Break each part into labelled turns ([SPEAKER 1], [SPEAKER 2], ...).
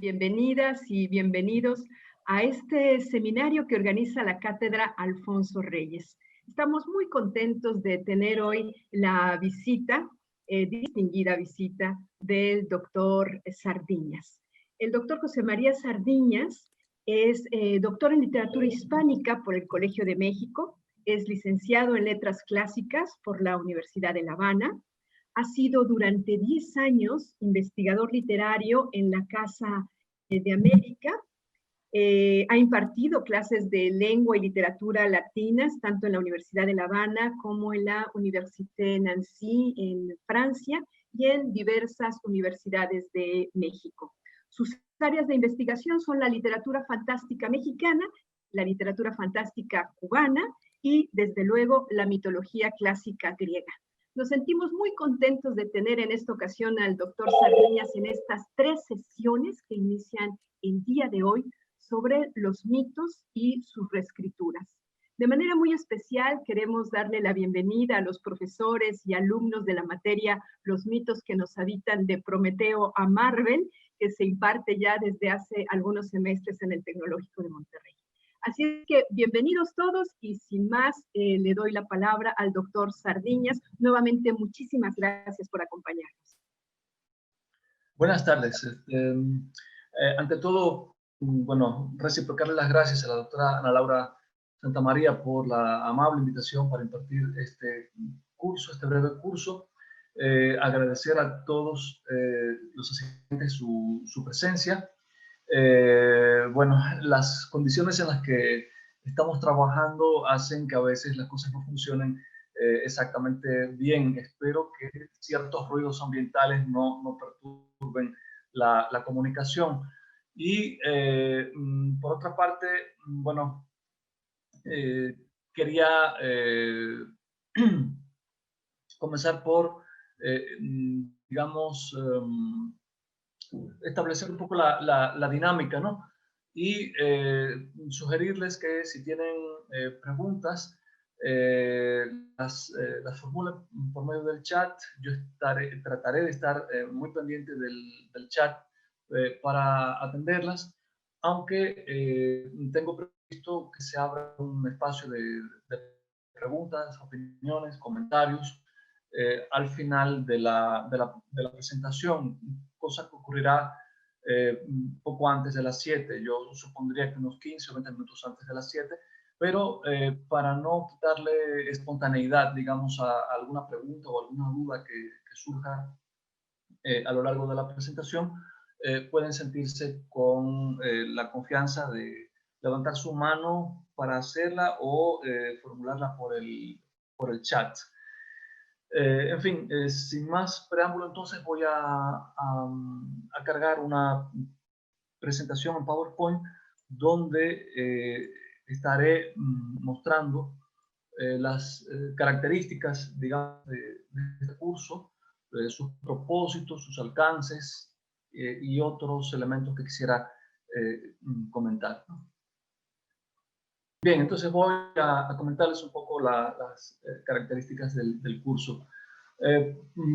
[SPEAKER 1] bienvenidas y bienvenidos a este seminario que organiza la Cátedra Alfonso Reyes. Estamos muy contentos de tener hoy la visita, distinguida visita, del doctor Sardiñas. El doctor José María Sardiñas es doctor en literatura hispánica por el Colegio de México, es licenciado en letras clásicas por la Universidad de La Habana. Ha sido durante 10 años investigador literario en la Casa de América. Ha impartido clases de lengua y literatura latinas, tanto en la Universidad de La Habana como en la Université Nancy en Francia y en diversas universidades de México. Sus áreas de investigación son la literatura fantástica mexicana, la literatura fantástica cubana y, desde luego, la mitología clásica griega. Nos sentimos muy contentos de tener en esta ocasión al doctor Sardiñas en estas 3 sesiones que inician el día de hoy sobre los mitos y sus reescrituras. De manera muy especial queremos darle la bienvenida a los profesores y alumnos de la materia Los mitos que nos habitan de Prometeo a Marvel, que se imparte ya desde hace algunos semestres en el Tecnológico de Monterrey. Así es que bienvenidos todos y sin más le doy la palabra al doctor Sardiñas. Nuevamente muchísimas gracias por acompañarnos.
[SPEAKER 2] Buenas tardes. Ante todo, bueno, reciprocarle las gracias a la doctora Ana Laura Santamaría por la amable invitación para impartir este curso, este breve curso. Agradecer a todos los asistentes su presencia. Bueno, las condiciones en las que estamos trabajando hacen que a veces las cosas no funcionen exactamente bien. Espero que ciertos ruidos ambientales no perturben la comunicación. Y por otra parte, bueno, quería comenzar por, digamos, establecer un poco la dinámica, ¿no? Y sugerirles que si tienen preguntas, las formulen por medio del chat. Yo trataré de estar muy pendiente del chat para atenderlas, aunque tengo previsto que se abra un espacio de preguntas, opiniones, comentarios al final de la presentación, cosa que ocurrirá poco antes de las 7. Yo supondría que unos 15 o 20 minutos antes de las 7, pero para no quitarle espontaneidad, digamos, a alguna pregunta o alguna duda que surja a lo largo de la presentación, pueden sentirse con la confianza de levantar su mano para hacerla o formularla por el chat. En fin, sin más preámbulo, entonces voy a cargar una presentación en PowerPoint donde estaré mostrando las características, digamos, de este curso, sus propósitos, sus alcances y otros elementos que quisiera comentar, ¿no? Bien, entonces voy a comentarles un poco las características del curso.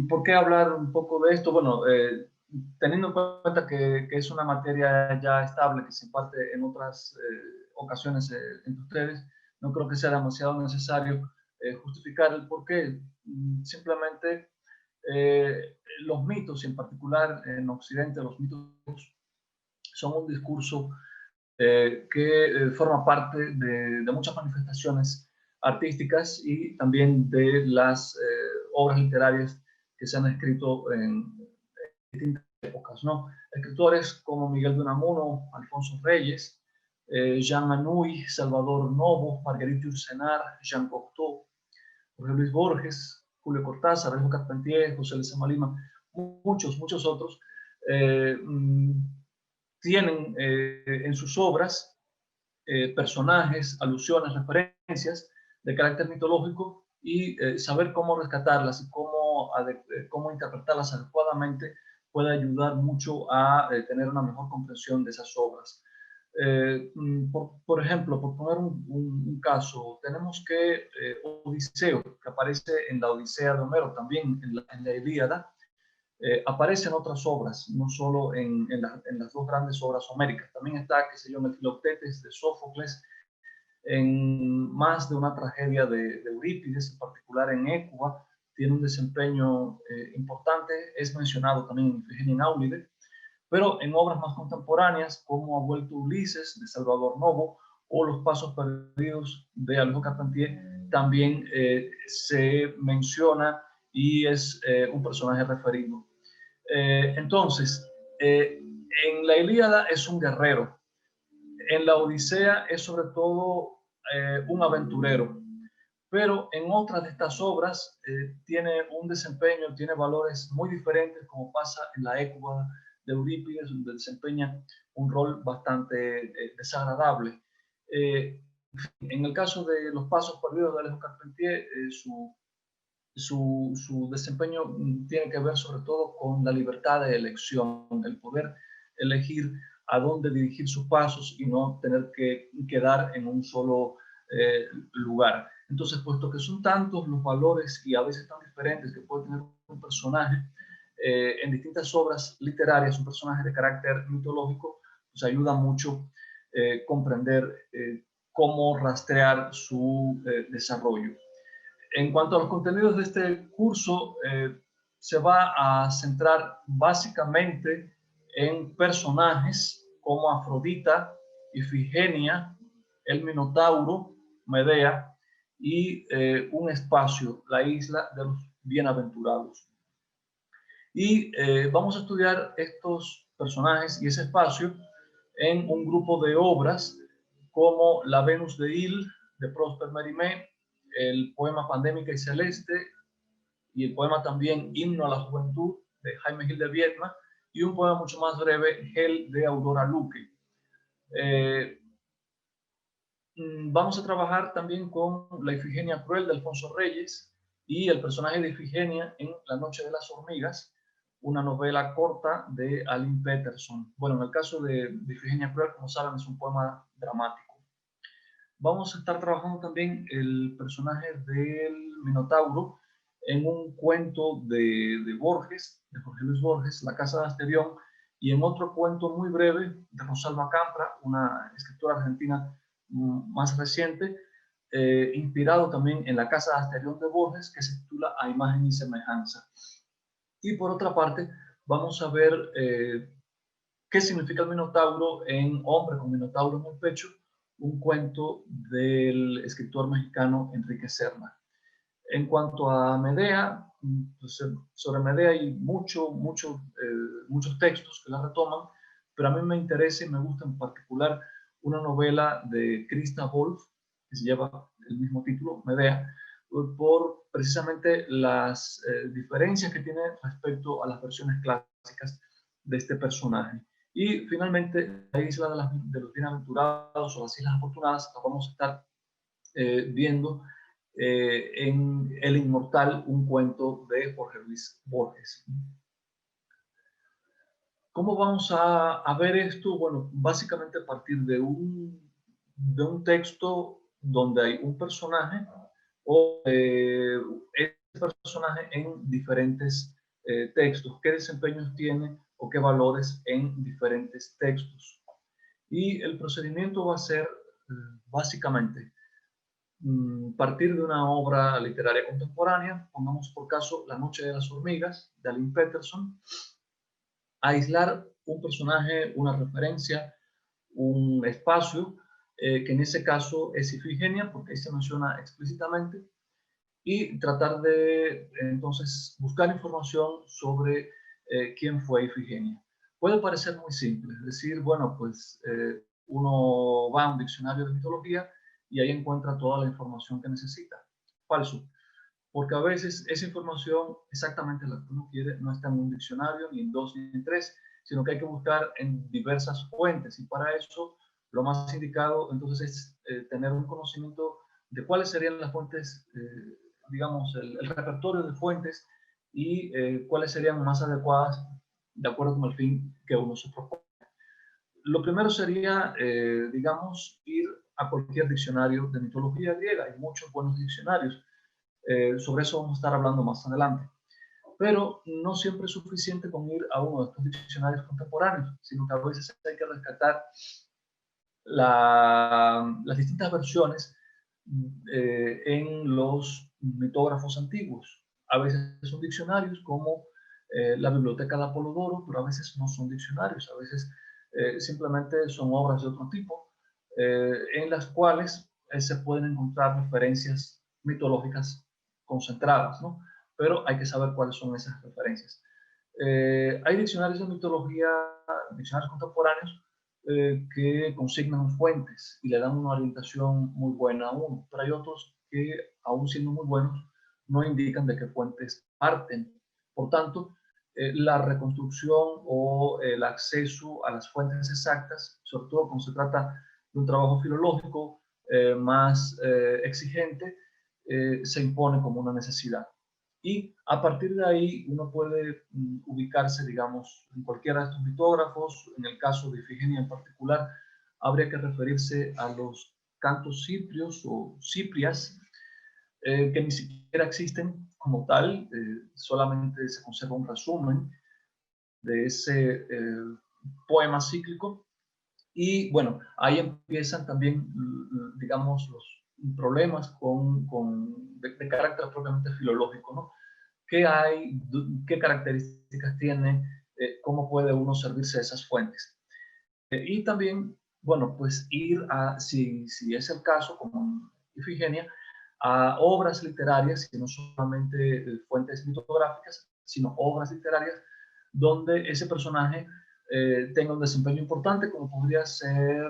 [SPEAKER 2] ¿Por qué hablar un poco de esto? Bueno, teniendo en cuenta que es una materia ya estable, que se imparte en otras ocasiones entre ustedes, no creo que sea demasiado necesario justificar el por qué. Simplemente los mitos, y en particular en Occidente, los mitos son un discurso que forma parte de muchas manifestaciones artísticas y también de las obras literarias que se han escrito en distintas épocas, ¿no? Escritores como Miguel de Unamuno, Alfonso Reyes, Jean Anouilh, Salvador Novo, Marguerite Yourcenar, Jean Cocteau, Jorge Luis Borges, Julio Cortázar, Alejo Carpentier, José Lezama Lima, muchos otros, tienen en sus obras personajes, alusiones, referencias de carácter mitológico, y saber cómo rescatarlas y cómo interpretarlas adecuadamente puede ayudar mucho a tener una mejor comprensión de esas obras. Por ejemplo, por poner un caso, tenemos que Odiseo, que aparece en la Odisea de Homero, también en la Ilíada, aparecen otras obras, no solo en las dos grandes obras homéricas. También está, qué sé yo, en el Filoctetes de Sófocles, en más de una tragedia de Eurípides, en particular en Écuba, tiene un desempeño importante, es mencionado también en Ifigenia en Áulide, pero en obras más contemporáneas, como Ha vuelto Ulises, de Salvador Novo, o Los pasos perdidos, de Alejo Carpentier, también se menciona y es un personaje referido. Entonces, en la Ilíada es un guerrero, en la Odisea es sobre todo un aventurero, pero en otras de estas obras tiene un desempeño, tiene valores muy diferentes, como pasa en la Écuba de Eurípides, donde desempeña un rol bastante desagradable. En el caso de Los pasos perdidos de Alejo Carpentier, su desempeño tiene que ver sobre todo con la libertad de elección, el poder elegir a dónde dirigir sus pasos y no tener que quedar en un solo lugar. Entonces, puesto que son tantos los valores y a veces tan diferentes que puede tener un personaje en distintas obras literarias, un personaje de carácter mitológico, pues ayuda mucho comprender cómo rastrear su desarrollo. En cuanto a los contenidos de este curso, se va a centrar básicamente en personajes como Afrodita, Ifigenia, el Minotauro, Medea y un espacio, la isla de los bienaventurados. Y vamos a estudiar estos personajes y ese espacio en un grupo de obras como La Venus de Il, de Prosper Mérimée, el poema Pandémica y Celeste, y el poema también Himno a la Juventud, de Jaime Gil de Viedma, y un poema mucho más breve, Hel, de Aurora Luque. Vamos a trabajar también con La Ifigenia Cruel, de Alfonso Reyes, y el personaje de Ifigenia en La Noche de las Hormigas, una novela corta de Aline Peterson. Bueno, en el caso de Ifigenia Cruel, como saben, es un poema dramático. Vamos a estar trabajando también el personaje del Minotauro en un cuento de Borges, de Jorge Luis Borges, La Casa de Asterión, y en otro cuento muy breve de Rosalba Campra, una escritora argentina más reciente, inspirado también en La Casa de Asterión de Borges, que se titula A Imagen y Semejanza. Y por otra parte, vamos a ver qué significa el Minotauro en Hombre con Minotauro en el pecho, un cuento del escritor mexicano Enrique Serna. En cuanto a Medea, pues sobre Medea hay muchos textos que la retoman, pero a mí me interesa y me gusta en particular una novela de Christa Wolf, que se lleva el mismo título, Medea, por precisamente las diferencias que tiene respecto a las versiones clásicas de este personaje. Y finalmente, la isla de los bienaventurados o las islas afortunadas, la vamos a estar viendo en El Inmortal, un cuento de Jorge Luis Borges. ¿Cómo vamos a ver esto? Bueno, básicamente a partir de un texto donde hay un personaje o ese personaje en diferentes textos, qué desempeños tiene o qué valores en diferentes textos. Y el procedimiento va a ser básicamente partir de una obra literaria contemporánea, pongamos por caso La Noche de las Hormigas, de Aline Peterson, aislar un personaje, una referencia, un espacio, que en ese caso es Ifigenia, porque ahí se menciona explícitamente, y tratar de entonces buscar información sobre quién fue Ifigenia. Puede parecer muy simple, es decir, bueno, pues uno va a un diccionario de mitología y ahí encuentra toda la información que necesita. Falso, porque a veces esa información, exactamente la que uno quiere, no está en un diccionario, ni en dos, ni en tres, sino que hay que buscar en diversas fuentes, y para eso lo más indicado entonces es tener un conocimiento de cuáles serían las fuentes, digamos, el repertorio de fuentes y cuáles serían más adecuadas de acuerdo con el fin que uno se propone. Lo primero sería, digamos, ir a cualquier diccionario de mitología griega. Hay muchos buenos diccionarios. Sobre eso vamos a estar hablando más adelante. pero no siempre es suficiente con ir a uno de estos diccionarios contemporáneos, sino que a veces hay que rescatar las distintas versiones en los mitógrafos antiguos. A veces son diccionarios como la Biblioteca de Apolodoro, pero a veces no son diccionarios, a veces simplemente son obras de otro tipo, en las cuales se pueden encontrar referencias mitológicas concentradas, ¿no? Pero hay que saber cuáles son esas referencias. Hay diccionarios de mitología, diccionarios contemporáneos, que consignan fuentes y le dan una orientación muy buena a uno, pero hay otros que, aún siendo muy buenos, no indican de qué fuentes parten. Por tanto, la reconstrucción o el acceso a las fuentes exactas, sobre todo cuando se trata de un trabajo filológico más exigente, se impone como una necesidad. Y a partir de ahí uno puede ubicarse, digamos, en cualquiera de estos mitógrafos. En el caso de Ifigenia en particular, habría que referirse a los cantos ciprios o ciprias, que ni siquiera existen como tal, solamente se conserva un resumen de ese poema cíclico. Y bueno, ahí empiezan también, digamos, los problemas de carácter propiamente filológico, ¿no? ¿Qué hay? ¿Qué características tiene? ¿Cómo puede uno servirse de esas fuentes? Y también, bueno, pues ir a, si es el caso, como en Ifigenia, a obras literarias, que no solamente fuentes mitográficas, sino obras literarias donde ese personaje tenga un desempeño importante, como podría ser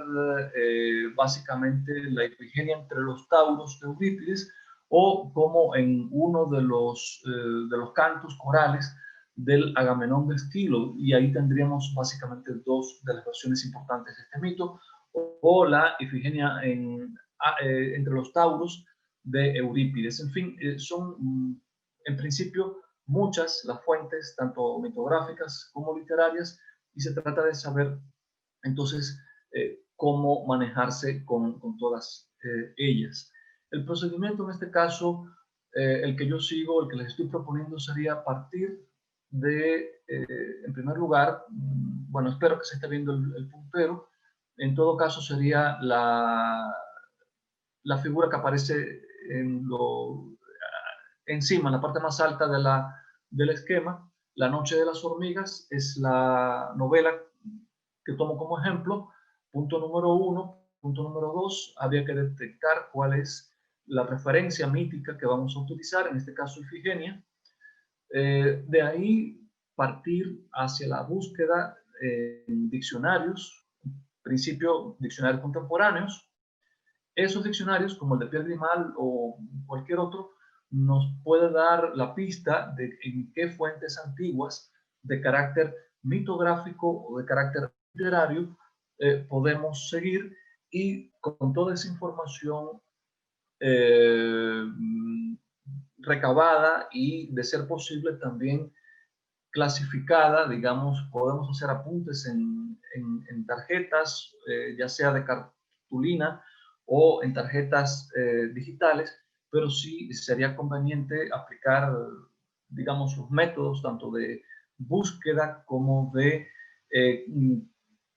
[SPEAKER 2] básicamente la Ifigenia entre los Tauros de Eurípides, o como en uno de los cantos corales del Agamenón de Estilo, y ahí tendríamos básicamente dos de las versiones importantes de este mito, o la Ifigenia entre los Tauros de Eurípides. En fin, son en principio muchas las fuentes, tanto mitográficas como literarias, y se trata de saber entonces cómo manejarse con todas ellas. El procedimiento en este caso, el que yo sigo, el que les estoy proponiendo, sería partir de, en primer lugar, bueno, espero que se esté viendo el puntero. En todo caso sería la figura que aparece encima, en la parte más alta del esquema. La Noche de las Hormigas es la novela que tomo como ejemplo. Punto número 1. Punto número 2, había que detectar cuál es la referencia mítica que vamos a utilizar, en este caso Ifigenia. De ahí partir hacia la búsqueda en diccionarios, en principio diccionarios contemporáneos. Esos diccionarios, como el de Pierre Grimal o cualquier otro, nos puede dar la pista de en qué fuentes antiguas de carácter mitográfico o de carácter literario podemos seguir, y con toda esa información eh, recabada y, de ser posible, también clasificada, digamos, podemos hacer apuntes en tarjetas, ya sea de cartulina o en tarjetas digitales, pero sí sería conveniente aplicar, digamos, los métodos tanto de búsqueda como de eh,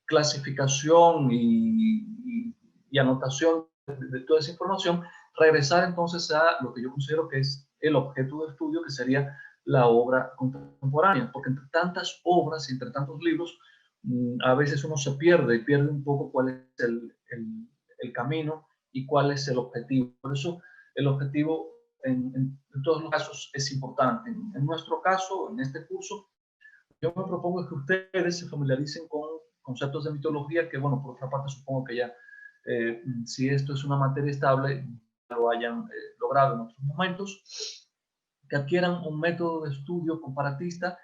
[SPEAKER 2] clasificación y anotación de toda esa información, regresar entonces a lo que yo considero que es el objeto de estudio, que sería la obra contemporánea, porque entre tantas obras y entre tantos libros, a veces uno se pierde y pierde un poco cuál es el camino y cuál es el objetivo. Por eso el objetivo en todos los casos es importante. En nuestro caso, en este curso, yo me propongo que ustedes se familiaricen con conceptos de mitología que, bueno, por otra parte supongo que ya, si esto es una materia estable, lo hayan logrado en otros momentos, que adquieran un método de estudio comparatista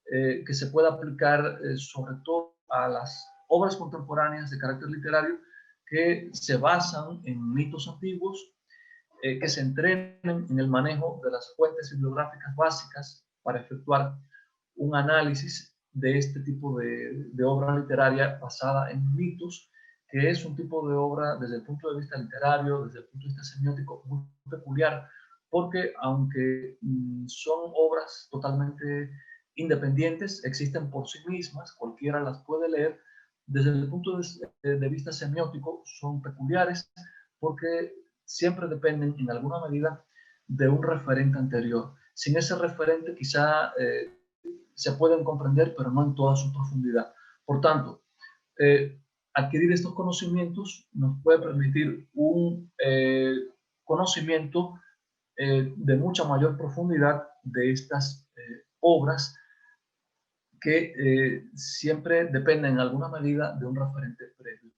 [SPEAKER 2] que se pueda aplicar sobre todo a las obras contemporáneas de carácter literario que se basan en mitos antiguos, que se entrenen en el manejo de las fuentes bibliográficas básicas para efectuar un análisis de este tipo de obra literaria basada en mitos, que es un tipo de obra desde el punto de vista literario, desde el punto de vista semiótico, muy peculiar, porque aunque son obras totalmente independientes, existen por sí mismas, cualquiera las puede leer, desde el punto de vista semiótico son peculiares porque siempre dependen en alguna medida de un referente anterior. Sin ese referente quizá se pueden comprender, pero no en toda su profundidad. Por tanto, adquirir estos conocimientos nos puede permitir un conocimiento de mucha mayor profundidad de estas obras que siempre dependen en alguna medida de un referente previo.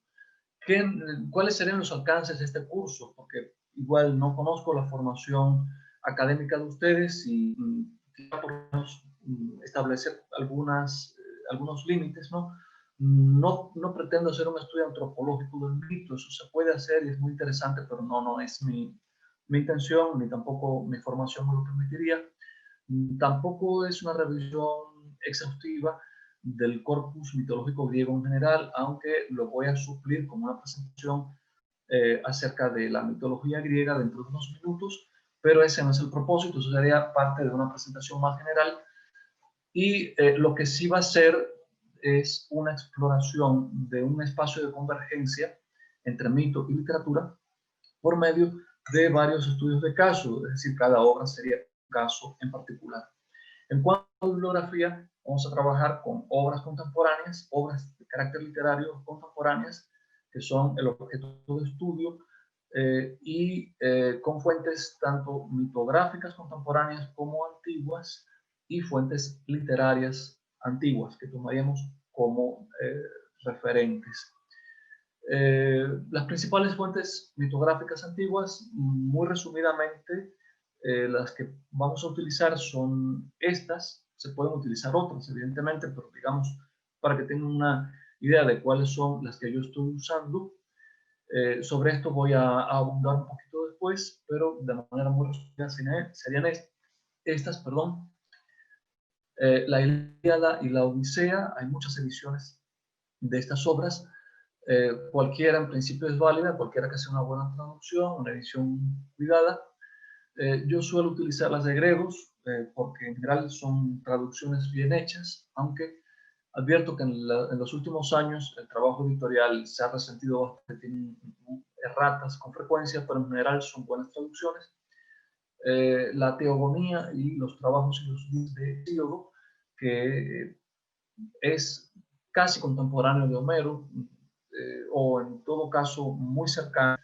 [SPEAKER 2] ¿Cuáles serían los alcances de este curso? Porque igual no conozco la formación académica de ustedes y por lo menos establecer algunos límites, ¿no? No pretendo hacer un estudio antropológico del mito, eso se puede hacer y es muy interesante, pero no es mi intención, ni tampoco mi formación me lo permitiría. Tampoco es una revisión exhaustiva del corpus mitológico griego en general, aunque lo voy a suplir con una presentación acerca de la mitología griega dentro de unos minutos, pero ese no es el propósito, eso sería parte de una presentación más general. Y lo que sí va a ser es una exploración de un espacio de convergencia entre mito y literatura por medio de varios estudios de caso, es decir, cada obra sería un caso en particular. En cuanto a bibliografía, vamos a trabajar con obras contemporáneas, obras de carácter literario contemporáneas, que son el objeto de estudio, y con fuentes tanto mitográficas contemporáneas como antiguas y fuentes literarias antiguas que tomaríamos como referentes. Las principales fuentes mitográficas antiguas, muy resumidamente, las que vamos a utilizar son estas. Se pueden utilizar otras, evidentemente, pero digamos, para que tengan una idea de cuáles son las que yo estoy usando. Sobre esto voy a abundar un poquito después, pero de manera muy resumida serían estas, perdón. La Ilíada y la Odisea, hay muchas ediciones de estas obras. Cualquiera en principio es válida, cualquiera que sea una buena traducción, una edición cuidada. Yo suelo utilizar las de Gregos porque en general son traducciones bien hechas, aunque advierto que en los últimos años el trabajo editorial se ha resentido bastante, tiene erratas con frecuencia, pero en general son buenas traducciones. La Teogonía y los trabajos y los libros de Hesíodo, que es casi contemporáneo de Homero, o en todo caso muy cercano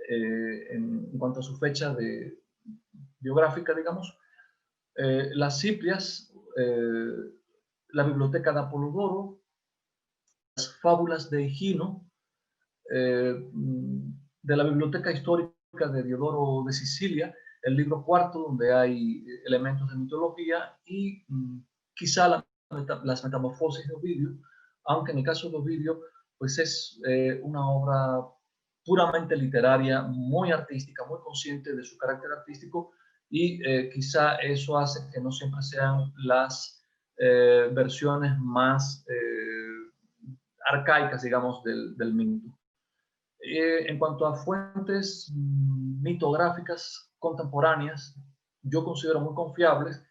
[SPEAKER 2] en cuanto a su fecha biográfica, digamos. Las Ciprias, la Biblioteca de Apolodoro, las Fábulas de Higino, de la Biblioteca Histórica de Diodoro de Sicilia, el libro cuarto, donde hay elementos de mitología, y quizá las Metamorfosis de Ovidio, aunque en el caso de Ovidio, pues es una obra puramente literaria, muy artística, muy consciente de su carácter artístico, y quizá eso hace que no siempre sean las versiones más arcaicas, digamos, del mito. En cuanto a fuentes mitográficas contemporáneas, yo considero muy confiables,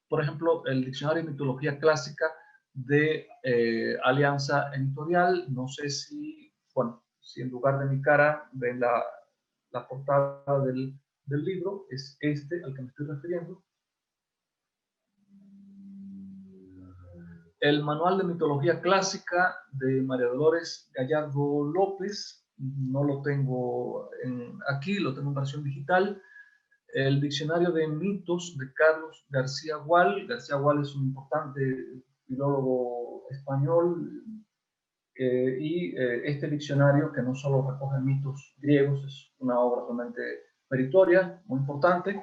[SPEAKER 2] por ejemplo, el Diccionario de Mitología Clásica de Alianza Editorial. No sé si, bueno, si en lugar de mi cara ven la portada del libro, es este al que me estoy refiriendo. El Manual de Mitología Clásica de María Dolores Gallardo López, no lo tengo aquí, lo tengo en versión digital. El Diccionario de Mitos de Carlos García Gual. García Gual es un importante filólogo español, y este diccionario, que no solo recoge mitos griegos, es una obra realmente meritoria, muy importante.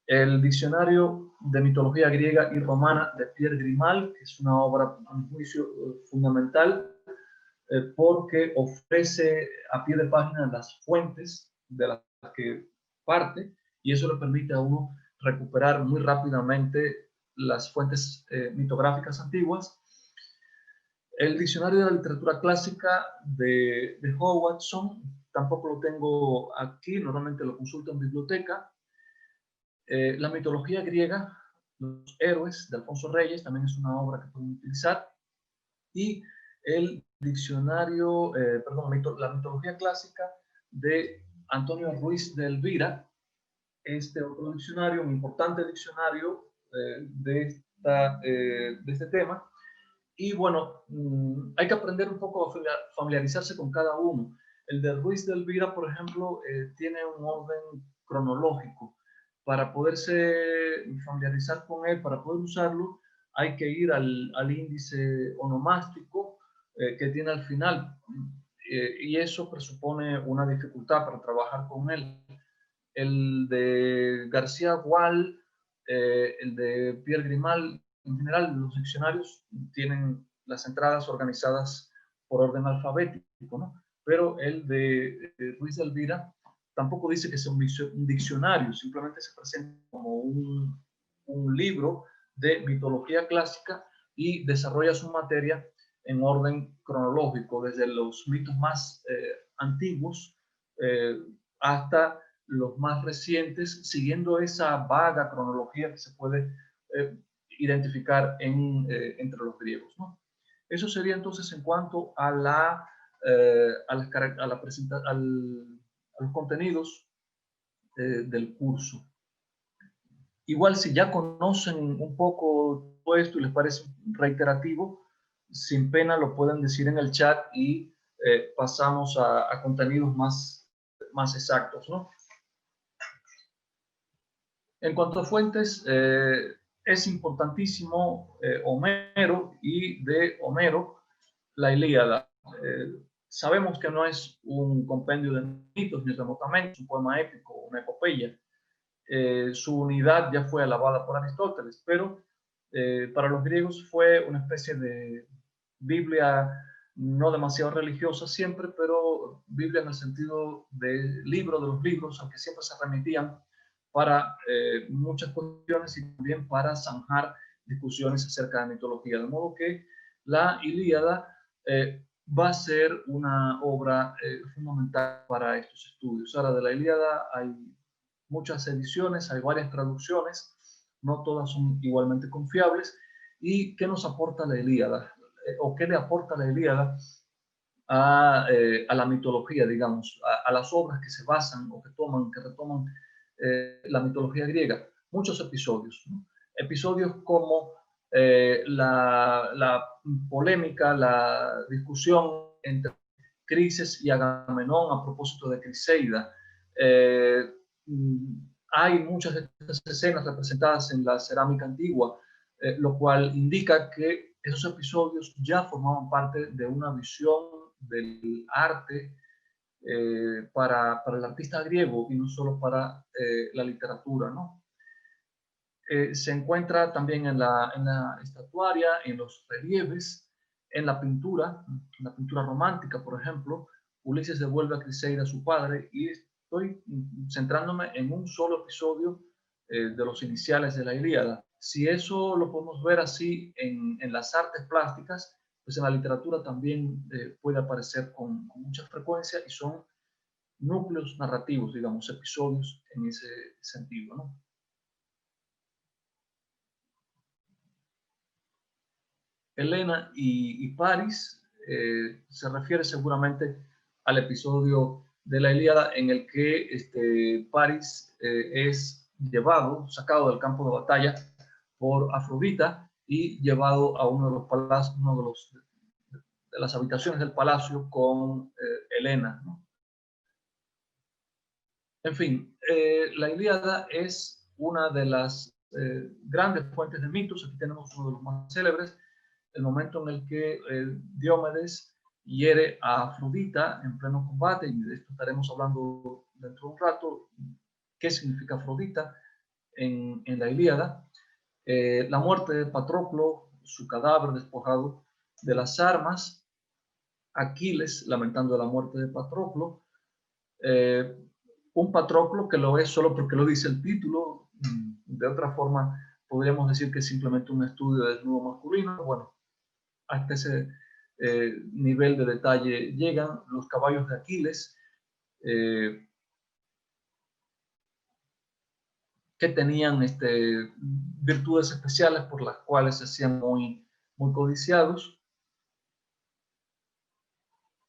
[SPEAKER 2] El Diccionario de Mitología Griega y Romana de Pierre Grimal, que es una obra, a mi juicio, fundamental, porque ofrece a pie de página las fuentes de las que parte, y eso le permite a uno recuperar muy rápidamente las fuentes mitográficas antiguas. El Diccionario de la Literatura Clásica de Howatson, tampoco lo tengo aquí, normalmente lo consulto en biblioteca. La mitología griega, los héroes de Alfonso Reyes, también es una obra que pueden utilizar. Y el diccionario, la mitología clásica de Antonio Ruiz de Elvira, este otro diccionario, un importante diccionario de este tema. Y bueno, hay que aprender un poco a familiarizarse con cada uno. El de Ruiz de Elvira, por ejemplo, tiene un orden cronológico. Para poderse familiarizar con él, para poder usarlo, hay que ir al índice onomástico que tiene al final. Y eso presupone una dificultad para trabajar con él. El de García Gual, el de Pierre Grimal, en general los diccionarios tienen las entradas organizadas por orden alfabético, ¿no? Pero el de Ruiz de Elvira tampoco dice que sea un diccionario, simplemente se presenta como un libro de mitología clásica y desarrolla su materia en orden cronológico, desde los mitos más antiguos hasta los más recientes, siguiendo esa vaga cronología que se puede identificar entre los griegos, ¿no? Eso sería entonces en cuanto a los contenidos del curso. Igual si ya conocen un poco todo esto y les parece reiterativo, sin pena lo pueden decir en el chat y pasamos a contenidos más exactos, ¿no? En cuanto a fuentes, es importantísimo Homero, y de Homero la Ilíada. Sabemos que no es un compendio de mitos ni remotamente, es un poema épico, una epopeya. Su unidad ya fue alabada por Aristóteles, pero para los griegos fue una especie de Biblia no demasiado religiosa siempre, pero Biblia en el sentido de libro de los libros, al que siempre se remitían para muchas cuestiones y también para zanjar discusiones acerca de mitología. De modo que la Ilíada va a ser una obra fundamental para estos estudios. Ahora, de la Ilíada hay muchas ediciones, hay varias traducciones, no todas son igualmente confiables. ¿Y qué nos aporta la Ilíada? ¿O qué le aporta la Ilíada a la mitología, digamos, a las obras que se basan o que retoman la mitología griega? Muchos episodios, ¿no? Episodios como la polémica, la discusión entre Crises y Agamenón a propósito de Criseida. Hay muchas de estas escenas representadas en la cerámica antigua, lo cual indica que esos episodios ya formaban parte de una visión del arte para el artista griego y no solo para la literatura, ¿no? Se encuentra también en la estatuaria, en los relieves, en la pintura romántica, por ejemplo. Ulises devuelve a Criseida a su padre, y estoy centrándome en un solo episodio de los iniciales de la Ilíada. Si eso lo podemos ver así en las artes plásticas, pues en la literatura también puede aparecer con mucha frecuencia, y son núcleos narrativos, digamos, episodios en ese sentido, ¿no? Helena y Paris se refiere seguramente al episodio de la Ilíada en el que Paris es sacado del campo de batalla por Afrodita y llevado a uno de los palacios, de las habitaciones del palacio con Helena, ¿no? En fin, la Ilíada es una de las grandes fuentes de mitos. Aquí tenemos uno de los más célebres, el momento en el que Diomedes hiere a Afrodita en pleno combate, y de esto estaremos hablando dentro de un rato, qué significa Afrodita en la Ilíada. La muerte de Patroclo, su cadáver despojado de las armas, Aquiles lamentando la muerte de Patroclo, un Patroclo que lo es solo porque lo dice el título. De otra forma podríamos decir que es simplemente un estudio de desnudo masculino. Bueno, hasta ese nivel de detalle llegan los caballos de Aquiles. que tenían virtudes especiales por las cuales se hacían muy, muy codiciados.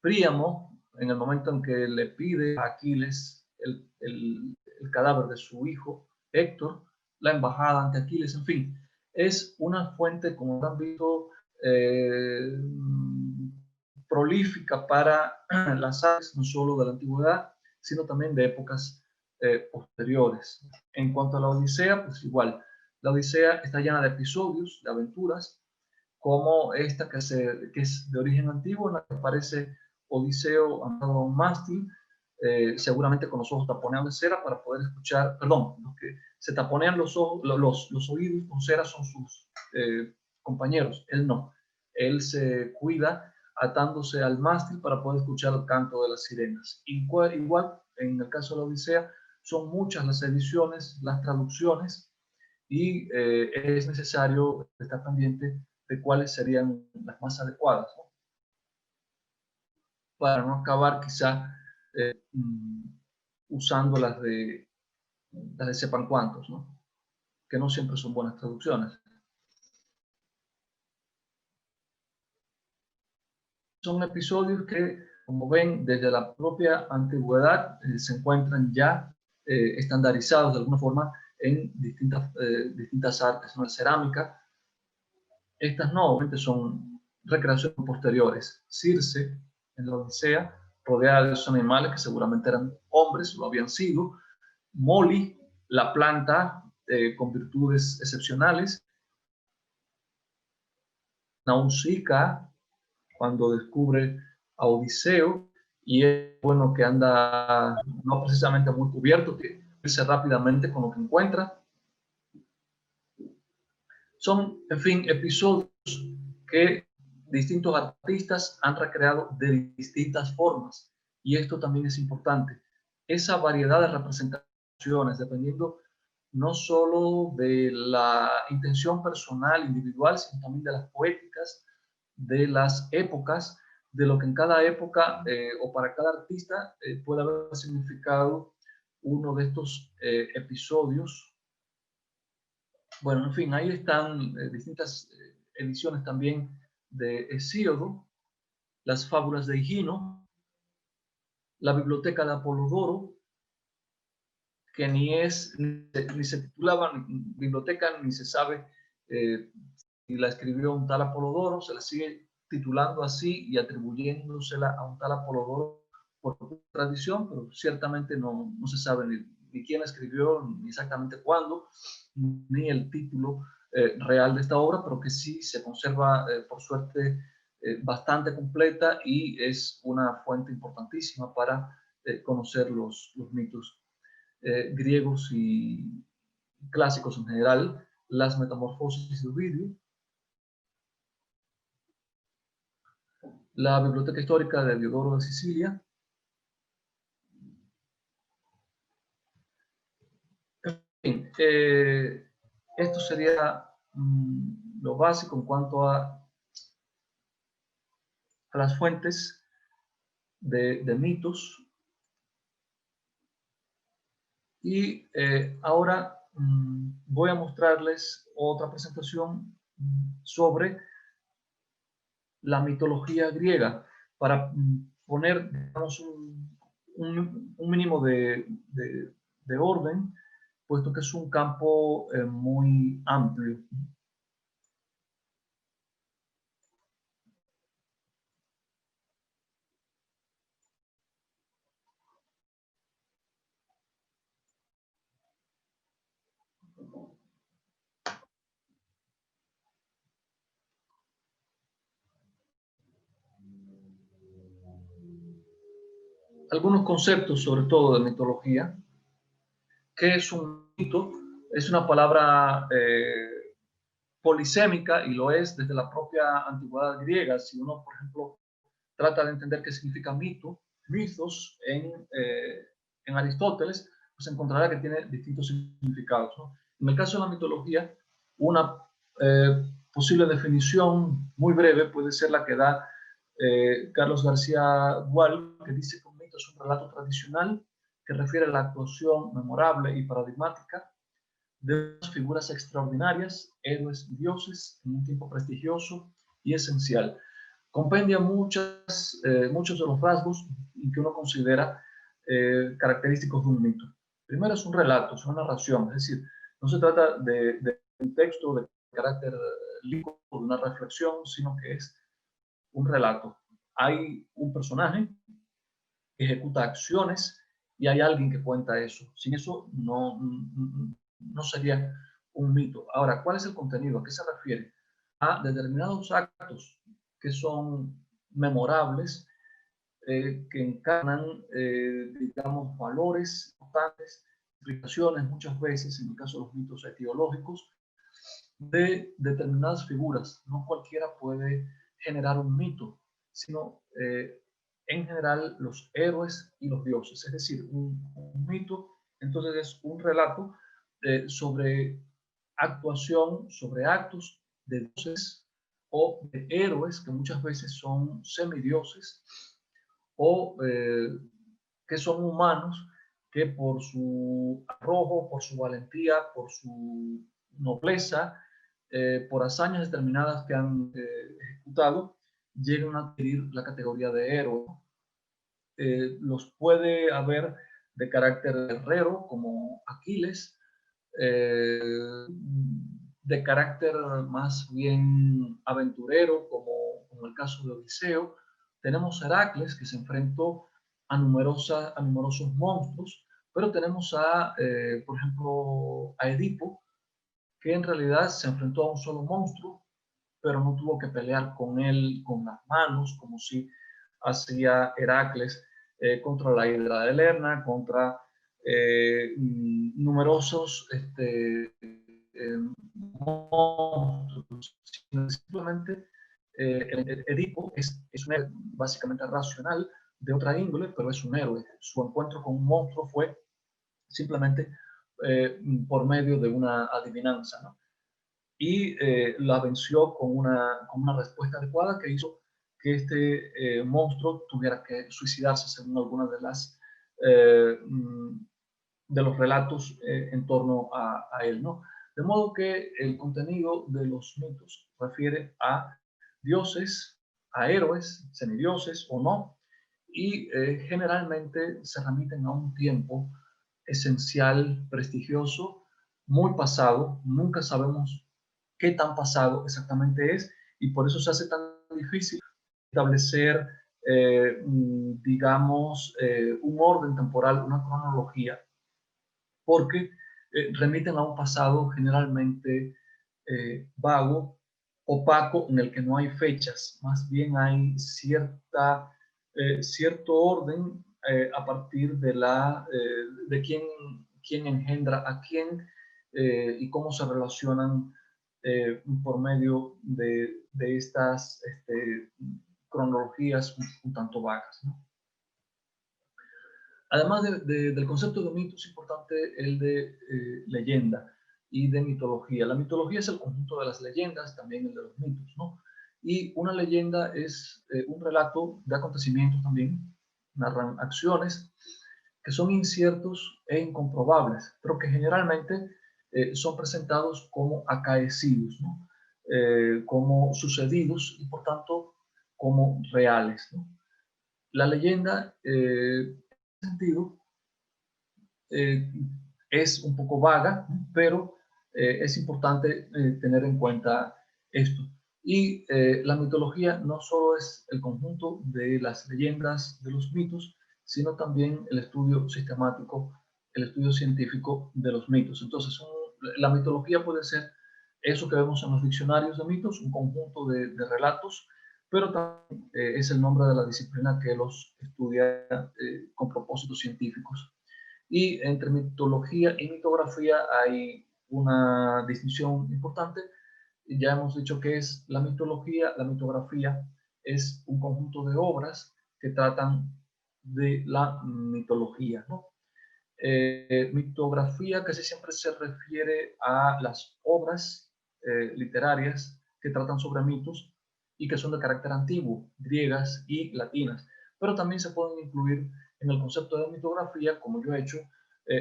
[SPEAKER 2] Príamo, en el momento en que le pide a Aquiles el cadáver de su hijo Héctor, la embajada ante Aquiles, en fin, es una fuente, como han visto, prolífica para las artes, no solo de la antigüedad, sino también de épocas posteriores. En cuanto a la Odisea, pues igual, la Odisea está llena de episodios, de aventuras, como esta que es de origen antiguo, en la que aparece Odiseo andando a un mástil, seguramente con los ojos taponeados de cera para poder escuchar, perdón, los que se taponean los oídos con cera son sus compañeros, él no, él se cuida atándose al mástil para poder escuchar el canto de las sirenas. Igual, en el caso de la Odisea, son muchas las ediciones, las traducciones, y es necesario estar pendiente de cuáles serían las más adecuadas, ¿no? Para no acabar quizá usando las de sepan cuántos, ¿no? Que no siempre son buenas traducciones. Son episodios que, como ven, desde la propia antigüedad se encuentran ya estandarizados de alguna forma en distintas artes, ¿no? La cerámica. Estas no, obviamente son recreaciones posteriores. Circe, en la Odisea, rodeada de esos animales que seguramente eran hombres, lo habían sido. Moli, la planta con virtudes excepcionales. Nausicaa, cuando descubre a Odiseo, y es bueno que anda no precisamente muy cubierto, que irse rápidamente con lo que encuentra. Son, en fin, episodios que distintos artistas han recreado de distintas formas, y esto también es importante. Esa variedad de representaciones, dependiendo no solo de la intención personal, individual, sino también de las poéticas, de las épocas, de lo que en cada época o para cada artista puede haber significado uno de estos episodios. Bueno, en fin, ahí están distintas ediciones también de Hesíodo, las fábulas de Higino, la biblioteca de Apolodoro, que ni se titulaba biblioteca, ni se sabe si la escribió un tal Apolodoro, se la sigue titulando así y atribuyéndosela a un tal Apolodoro por tradición, pero ciertamente no se sabe ni quién la escribió, ni exactamente cuándo, ni el título real de esta obra, pero que sí se conserva, por suerte, bastante completa, y es una fuente importantísima para conocer los mitos griegos y clásicos en general. Las metamorfosis de Ovidio, la biblioteca histórica de Diodoro de Sicilia. En fin, esto sería lo básico en cuanto a las fuentes de mitos. Y ahora voy a mostrarles otra presentación sobre la mitología griega, para poner, digamos, un mínimo de orden, puesto que es un campo muy amplio. Algunos conceptos, sobre todo de mitología. ¿Qué es un mito? Es una palabra polisémica, y lo es desde la propia antigüedad griega. Si uno, por ejemplo, trata de entender qué significa mito, mitos en Aristóteles, pues encontrará que tiene distintos significados, ¿no? En el caso de la mitología, una posible definición muy breve puede ser la que da Carlos García Gual, que dice que un mito es un relato tradicional que refiere a la actuación memorable y paradigmática de figuras extraordinarias, héroes y dioses, en un tiempo prestigioso y esencial. Compendia muchos de los rasgos que uno considera característicos de un mito. Primero es un relato, es una narración, es decir, no se trata de un texto de carácter lírico, de una reflexión, sino que es un relato. Hay un personaje que ejecuta acciones y hay alguien que cuenta eso. Sin eso no sería un mito. Ahora, ¿cuál es el contenido? ¿A qué se refiere? A determinados actos que son memorables, que encarnan, digamos, valores importantes, explicaciones muchas veces, en el caso de los mitos etiológicos, de determinadas figuras. No cualquiera puede generar un mito, sino en general los héroes y los dioses. Es decir, un mito entonces es un relato sobre actuación, sobre actos de dioses o de héroes que muchas veces son semidioses o que son humanos que por su arrojo, por su valentía, por su nobleza, por hazañas determinadas que han ejecutado, llegan a adquirir la categoría de héroe. Los puede haber de carácter guerrero, como Aquiles, de carácter más bien aventurero, como el caso de Odiseo. Tenemos a Heracles, que se enfrentó a numerosos monstruos, pero tenemos por ejemplo, a Edipo, que en realidad se enfrentó a un solo monstruo, pero no tuvo que pelear con él con las manos, como si hacía Heracles contra la Hidra de Lerna, contra numerosos monstruos. Simplemente Edipo es un héroe básicamente racional, de otra índole, pero es un héroe. Su encuentro con un monstruo fue simplemente por medio de una adivinanza, ¿no? Y la venció con una respuesta adecuada que hizo que este monstruo tuviera que suicidarse, según algunas eh, de los relatos en torno a él, ¿no? De modo que el contenido de los mitos refiere a dioses, a héroes, semidioses o no, y generalmente se remiten a un tiempo esencial, prestigioso, muy pasado. Nunca sabemos qué tan pasado exactamente es y por eso se hace tan difícil establecer, digamos, un orden temporal, una cronología, porque remiten a un pasado generalmente vago, opaco, en el que no hay fechas, más bien hay cierto orden a partir de quién engendra a quién y cómo se relacionan por medio de estas cronologías un tanto vagas, ¿no? Además del concepto de mito, es importante el de leyenda y de mitología. La mitología es el conjunto de las leyendas, también el de los mitos, ¿no? Y una leyenda es un relato de acontecimientos también, narran acciones que son inciertos e incomprobables, pero que generalmente son presentados como acaecidos, ¿no? Como sucedidos y por tanto como reales, ¿no? La leyenda, sentido, eh, es un poco vaga, pero es importante tener en cuenta esto. Y la mitología no solo es el conjunto de las leyendas, de los mitos, sino también el estudio sistemático, el estudio científico de los mitos. Entonces, la mitología puede ser eso que vemos en los diccionarios de mitos, un conjunto de relatos, pero también es el nombre de la disciplina que los estudia con propósitos científicos. Y entre mitología y mitografía hay una distinción importante. Ya hemos dicho que es la mitología, la mitografía es un conjunto de obras que tratan de la mitología, ¿no? Mitografía casi siempre se refiere a las obras literarias que tratan sobre mitos y que son de carácter antiguo, griegas y latinas, pero también se pueden incluir en el concepto de mitografía, como yo he hecho,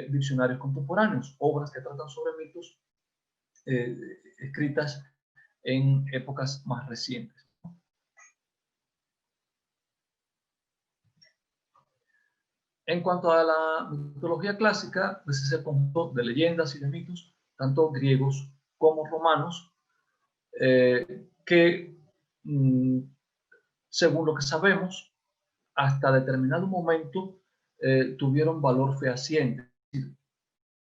[SPEAKER 2] diccionarios contemporáneos, obras que tratan sobre mitos escritas en épocas más recientes. En cuanto a la mitología clásica, pues es el conjunto de leyendas y de mitos, tanto griegos como romanos, que, según lo que sabemos, hasta determinado momento tuvieron valor fehaciente. Es decir,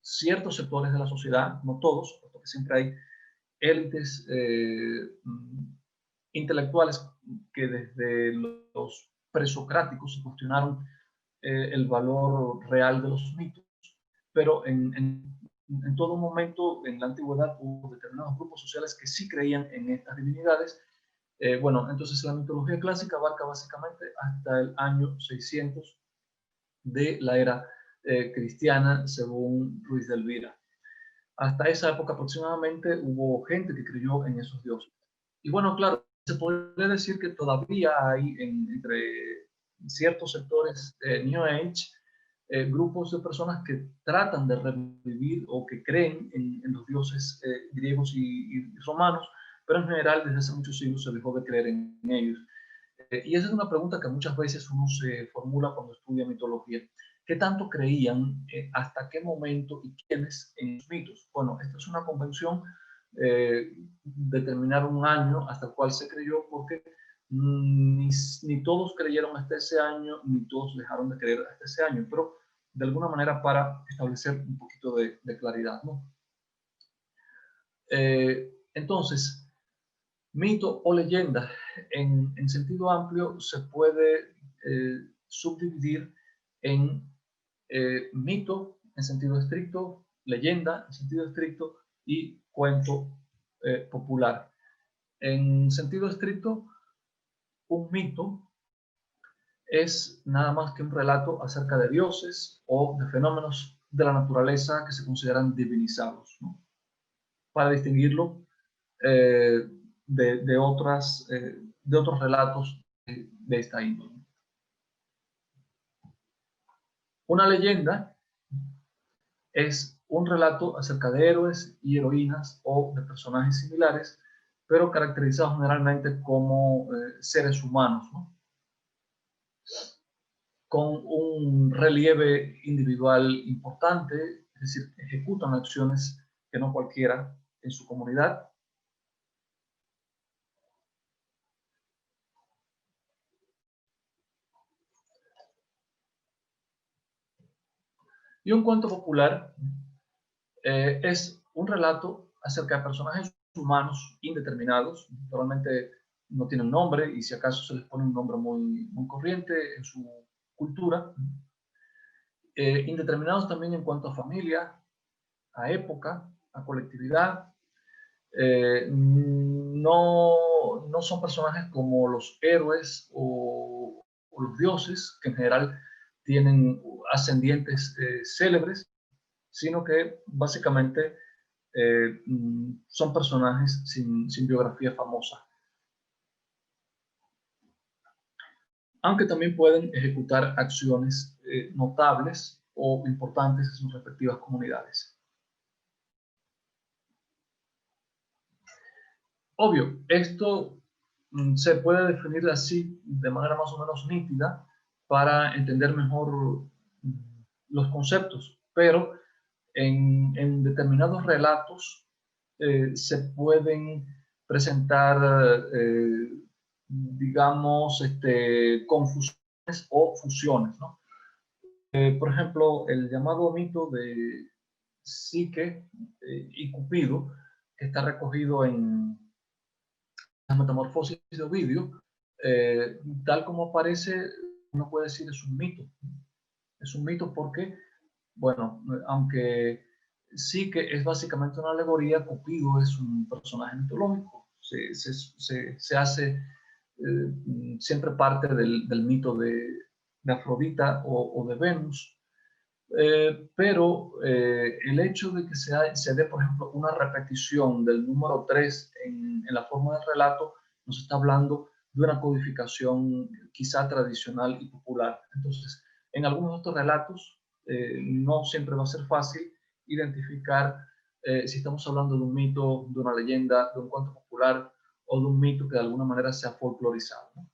[SPEAKER 2] ciertos sectores de la sociedad, no todos, porque siempre hay élites intelectuales que desde los presocráticos se cuestionaron el valor real de los mitos, pero en todo momento en la antigüedad hubo determinados grupos sociales que sí creían en estas divinidades. Bueno, entonces la mitología clásica abarca básicamente hasta el año 600 de la era cristiana, según Ruiz de Elvira. Hasta esa época aproximadamente hubo gente que creyó en esos dioses. Y bueno, claro, se podría decir que todavía hay entre ciertos sectores de New Age grupos de personas que tratan de revivir o que creen en los dioses griegos y romanos, pero en general desde hace muchos siglos se dejó de creer en ellos. Y esa es una pregunta que muchas veces uno se formula cuando estudia mitología. ¿Qué tanto creían, hasta qué momento y quiénes en los mitos? Bueno, esta es una convención, determinar un año hasta el cual se creyó, porque ni todos creyeron hasta ese año, ni todos dejaron de creer hasta ese año, pero de alguna manera para establecer un poquito de claridad, ¿no? Entonces, mito o leyenda, en sentido amplio, se puede subdividir en mito en sentido estricto, leyenda en sentido estricto y cuento popular. En sentido estricto, un mito es nada más que un relato acerca de dioses o de fenómenos de la naturaleza que se consideran divinizados, ¿no? Para distinguirlo de otros relatos de esta índole. Una leyenda es un relato acerca de héroes y heroínas o de personajes similares, pero caracterizados generalmente como seres humanos, ¿no? Con un relieve individual importante, es decir, ejecutan acciones que no cualquiera en su comunidad. Y un cuento popular es un relato acerca de personajes humanos indeterminados, normalmente no tienen nombre y si acaso se les pone un nombre muy, muy corriente en su cultura, indeterminados también en cuanto a familia, a época, a colectividad. No son personajes como los héroes o los dioses, que en general tienen ascendientes célebres, sino que básicamente son personajes sin biografía famosa. Aunque también pueden ejecutar acciones notables o importantes en sus respectivas comunidades. Obvio, esto se puede definir así de manera más o menos nítida para entender mejor los conceptos, pero en determinados relatos se pueden presentar, digamos, confusiones o fusiones, ¿no? Por ejemplo, el llamado mito de Psique y Cupido, que está recogido en la Metamorfosis de Ovidio, tal como aparece, uno puede decir es un mito. Es un mito porque, bueno, aunque sí que es básicamente una alegoría, Cupido es un personaje mitológico, se hace siempre parte del mito de Afrodita o de Venus, pero el hecho de que se dé, por ejemplo, una repetición del número 3 en la forma del relato, nos está hablando de una codificación quizá tradicional y popular. Entonces, en algunos de estos relatos, no siempre va a ser fácil identificar si estamos hablando de un mito, de una leyenda, de un cuento popular o de un mito que de alguna manera se ha folclorizado, ¿no?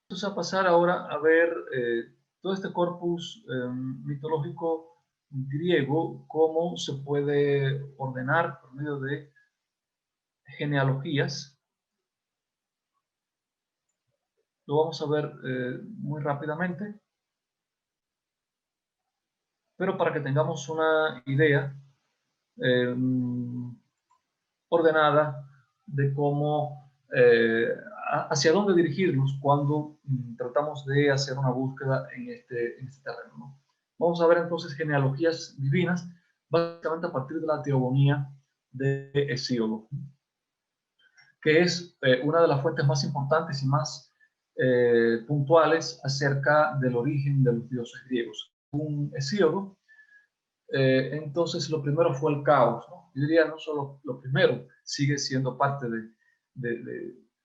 [SPEAKER 2] Entonces, a pasar ahora a ver todo este corpus mitológico griego, cómo se puede ordenar por medio de genealogías. Lo vamos a ver muy rápidamente, pero para que tengamos una idea ordenada de cómo, hacia dónde dirigirnos cuando tratamos de hacer una búsqueda en este terreno, ¿no? Vamos a ver entonces genealogías divinas, básicamente a partir de la teogonía de Hesíodo, que es una de las fuentes más importantes y más puntuales acerca del origen de los dioses griegos. Un Hesíodo, entonces lo primero fue el caos, ¿no? Yo diría no solo lo primero, sigue siendo parte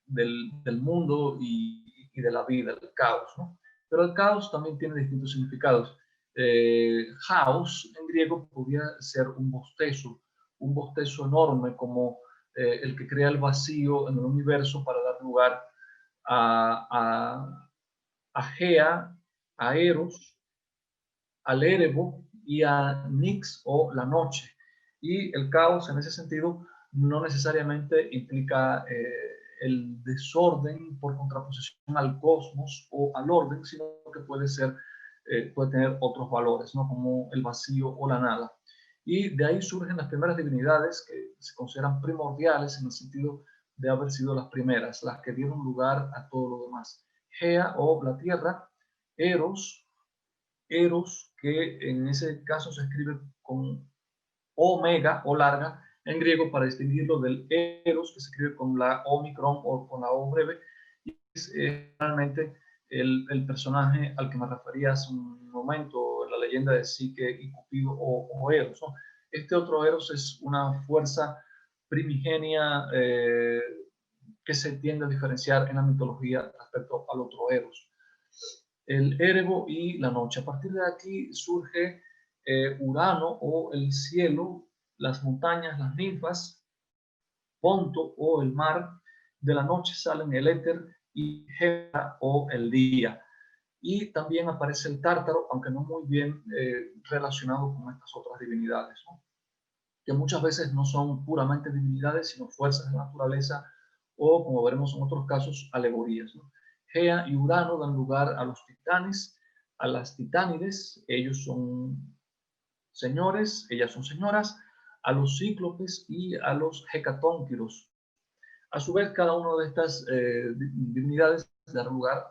[SPEAKER 2] del mundo y de la vida, el caos, ¿no? Pero el caos también tiene distintos significados. Haos en griego podía ser un bostezo enorme como el que crea el vacío en el universo para dar lugar a Gea, a Eros, al Erebo y a Nix o la noche. Y el caos en ese sentido no necesariamente implica el desorden por contraposición al cosmos o al orden, sino que puede tener otros valores, ¿no? Como el vacío o la nada. Y de ahí surgen las primeras divinidades que se consideran primordiales en el sentido de haber sido las primeras, las que dieron lugar a todo lo demás. Gea o la tierra, Eros, que en ese caso se escribe con omega o larga en griego para distinguirlo del Eros, que se escribe con la omicron o con la O breve, y es realmente el personaje al que me refería hace un momento, en la leyenda de Psique y Cupido o Eros, ¿no? Este otro Eros es una fuerza primigenia que se tiende a diferenciar en la mitología respecto al otro Eros. El Erebo y la noche. A partir de aquí surge Urano o el cielo, las montañas, las ninfas, Ponto o el mar. De la noche salen el éter y Hera o el día. Y también aparece el Tártaro, aunque no muy bien relacionado con estas otras divinidades, ¿no? Que muchas veces no son puramente divinidades, sino fuerzas de la naturaleza o, como veremos en otros casos, alegorías, ¿no? Gea y Urano dan lugar a los titanes, a las titánides, ellos son señores, ellas son señoras, a los cíclopes y a los hecatónquiros. A su vez, cada una de estas divinidades da lugar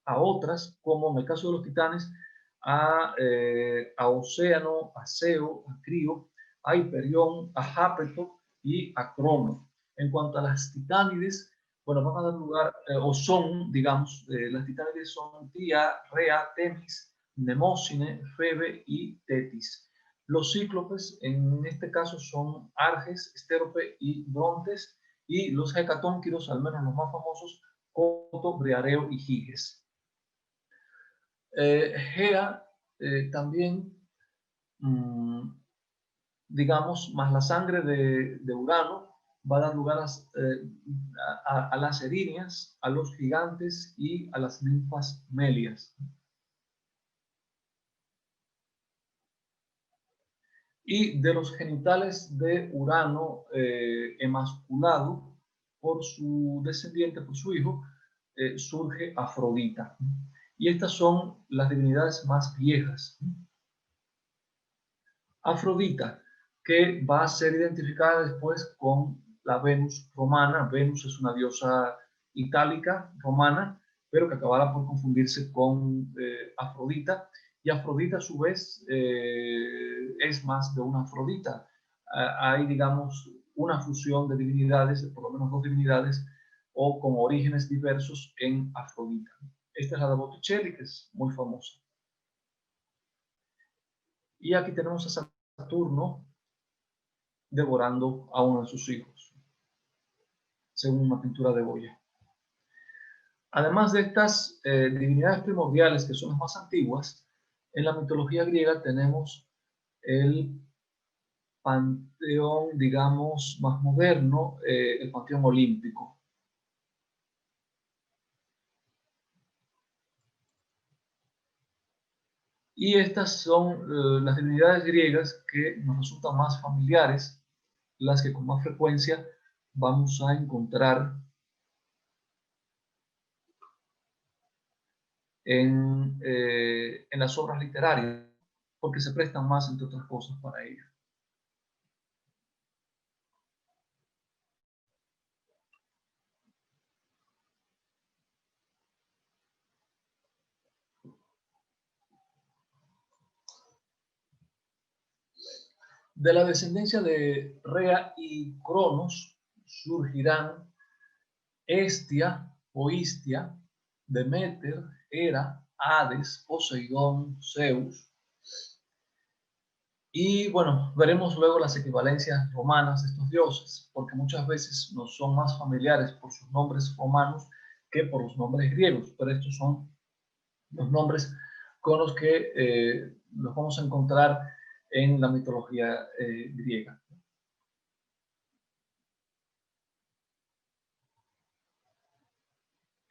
[SPEAKER 2] a otras, como en el caso de los titanes, a Océano, a Seo, a Crío, a Hiperión, a Jápeto y a Crono. En cuanto a las titánides, bueno, van a dar lugar, o son, digamos, las titánides son Tía, Rea, Temis, Mnemósine, Febe y Tetis. Los cíclopes, en este caso, son Arges, Estérope y Brontes, y los hecatónquiros, al menos los más famosos, Coto, Briareo y Giges. Gea también, digamos, más la sangre de Urano, va a dar lugar a las erinias, a los gigantes y a las ninfas melias. Y de los genitales de Urano emasculado por su descendiente, por su hijo, surge Afrodita. Y estas son las divinidades más viejas. Afrodita, que va a ser identificada después con la Venus romana. Venus es una diosa itálica romana, pero que acabará por confundirse con Afrodita. Y Afrodita, a su vez, es más de una Afrodita. Hay, digamos, una fusión de divinidades, por lo menos dos divinidades, o con orígenes diversos en Afrodita. Esta es la de Botticelli, que es muy famosa. Y aquí tenemos a Saturno devorando a uno de sus hijos, según una pintura de Goya. Además de estas divinidades primordiales, que son las más antiguas, en la mitología griega tenemos el panteón, digamos, más moderno, el panteón olímpico. Y estas son las divinidades griegas que nos resultan más familiares, las que con más frecuencia vamos a encontrar en las obras literarias, porque se prestan más, entre otras cosas, para ello. De la descendencia de Rea y Cronos surgirán Hestia o Istia, Deméter, Hera, Hades, Poseidón, Zeus. Y bueno, veremos luego las equivalencias romanas de estos dioses, porque muchas veces nos son más familiares por sus nombres romanos que por los nombres griegos, pero estos son los nombres con los que los vamos a encontrar en la mitología griega.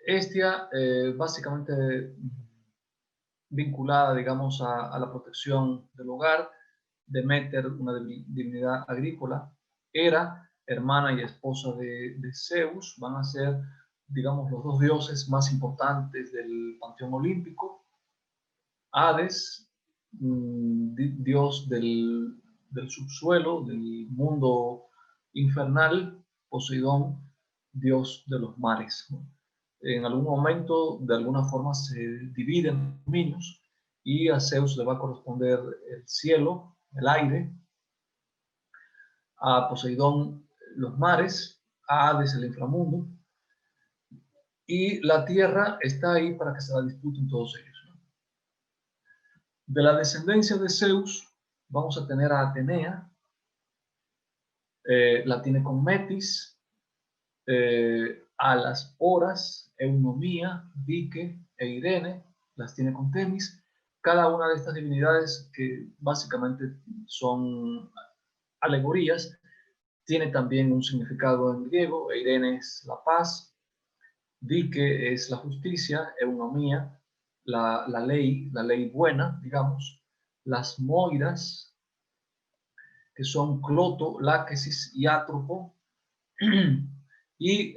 [SPEAKER 2] Hestia, básicamente vinculada, digamos, a la protección del hogar. Deméter, una divinidad agrícola. Hera, hermana y esposa de Zeus, van a ser, digamos, los dos dioses más importantes del panteón olímpico. Hades, dios del subsuelo, del mundo infernal. Poseidón, dios de los mares, ¿no? En algún momento, de alguna forma, se dividen dominios y a Zeus le va a corresponder el cielo, el aire, a Poseidón los mares, a Hades el inframundo, y la tierra está ahí para que se la disputen todos ellos, ¿no? De la descendencia de Zeus vamos a tener a Atenea, la tiene con Metis, a las Horas, Eunomía, Dike e Irene, las tiene con Temis. Cada una de estas divinidades, que básicamente son alegorías, tiene también un significado en griego. Irene es la paz, Dike es la justicia, Eunomía, la ley buena, digamos. Las Moiras, que son Cloto, Láquesis y Átropo. Y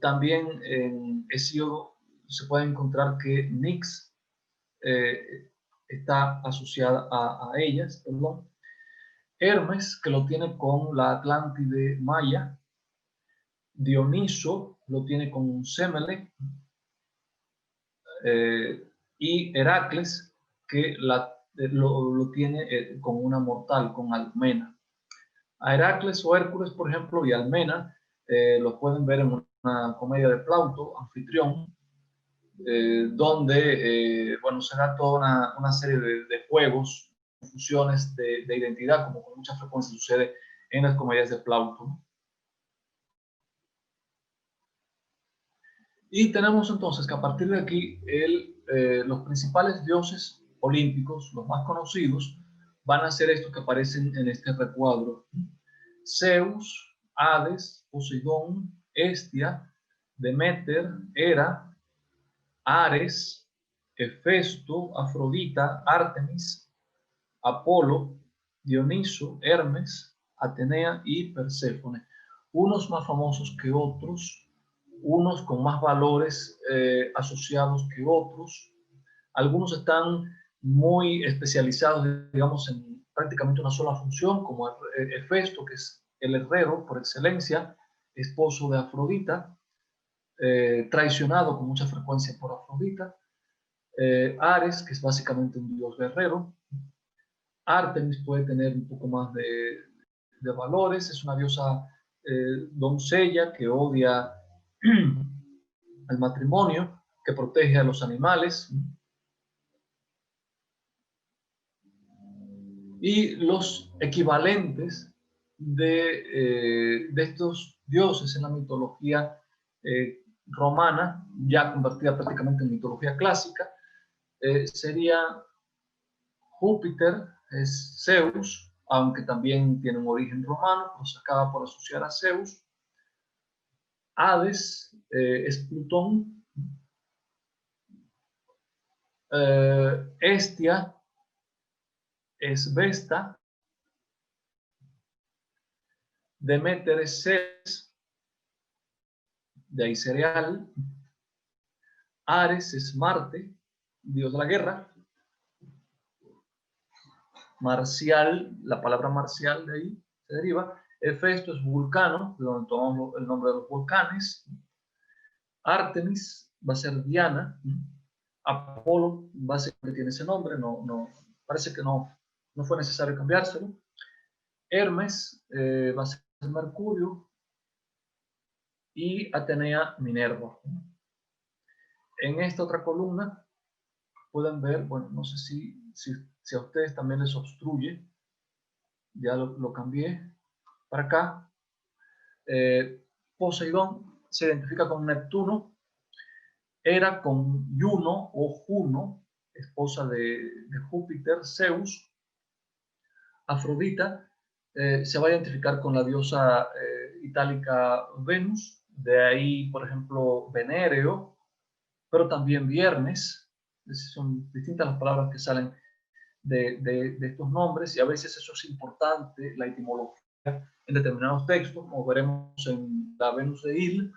[SPEAKER 2] también en Hesíodo se puede encontrar que Nix está asociada a ellas, perdón. Hermes, que lo tiene con la Atlántide maya. Dioniso lo tiene con Semele. Y Heracles, que lo tiene con una mortal, con Almena. A Heracles o Hércules, por ejemplo, y Almena, lo pueden ver en una comedia de Plauto, Anfitrión, donde, bueno, se da toda una serie de juegos, confusiones de identidad, como con mucha frecuencia sucede en las comedias de Plauto, ¿no? Y tenemos entonces que a partir de aquí los principales dioses olímpicos, los más conocidos, van a ser estos que aparecen en este recuadro: Zeus, Hades, Poseidón, Hestia, Deméter, Hera, Ares, Hefesto, Afrodita, Artemis, Apolo, Dioniso, Hermes, Atenea y Perséfone. Unos más famosos que otros, unos con más valores asociados que otros. Algunos están muy especializados, digamos, en prácticamente una sola función, como Hefesto, que es el herrero por excelencia, esposo de Afrodita, traicionado con mucha frecuencia por Afrodita. Ares, que es básicamente un dios guerrero. Artemis puede tener un poco más de valores, es una diosa doncella que odia el matrimonio, que protege a los animales. Y los equivalentes de estos dioses en la mitología romana, ya convertida prácticamente en mitología clásica, sería Júpiter, es Zeus, aunque también tiene un origen romano, pero se acaba por asociar a Zeus. Hades es Plutón. Hestia es Vesta. Deméter es Ceres, de ahí cereal. Ares es Marte, dios de la guerra. Marcial, la palabra marcial de ahí se deriva. Hefesto es Vulcano, de donde tomamos el nombre de los volcanes. Artemis va a ser Diana. Apolo básicamente tiene ese nombre, parece que no fue necesario cambiárselo. Hermes va a ser Mercurio. Y Atenea Minerva. En esta otra columna pueden ver, bueno, no sé si a ustedes también les obstruye, ya lo cambié para acá. Poseidón se identifica con Neptuno, Hera con Juno o Juno, esposa de Júpiter, Zeus. Afrodita se va a identificar con la diosa itálica Venus, de ahí, por ejemplo, Venéreo, pero también Viernes. Son distintas las palabras que salen de estos nombres, y a veces eso es importante, la etimología en determinados textos, como veremos en la Venus de Il.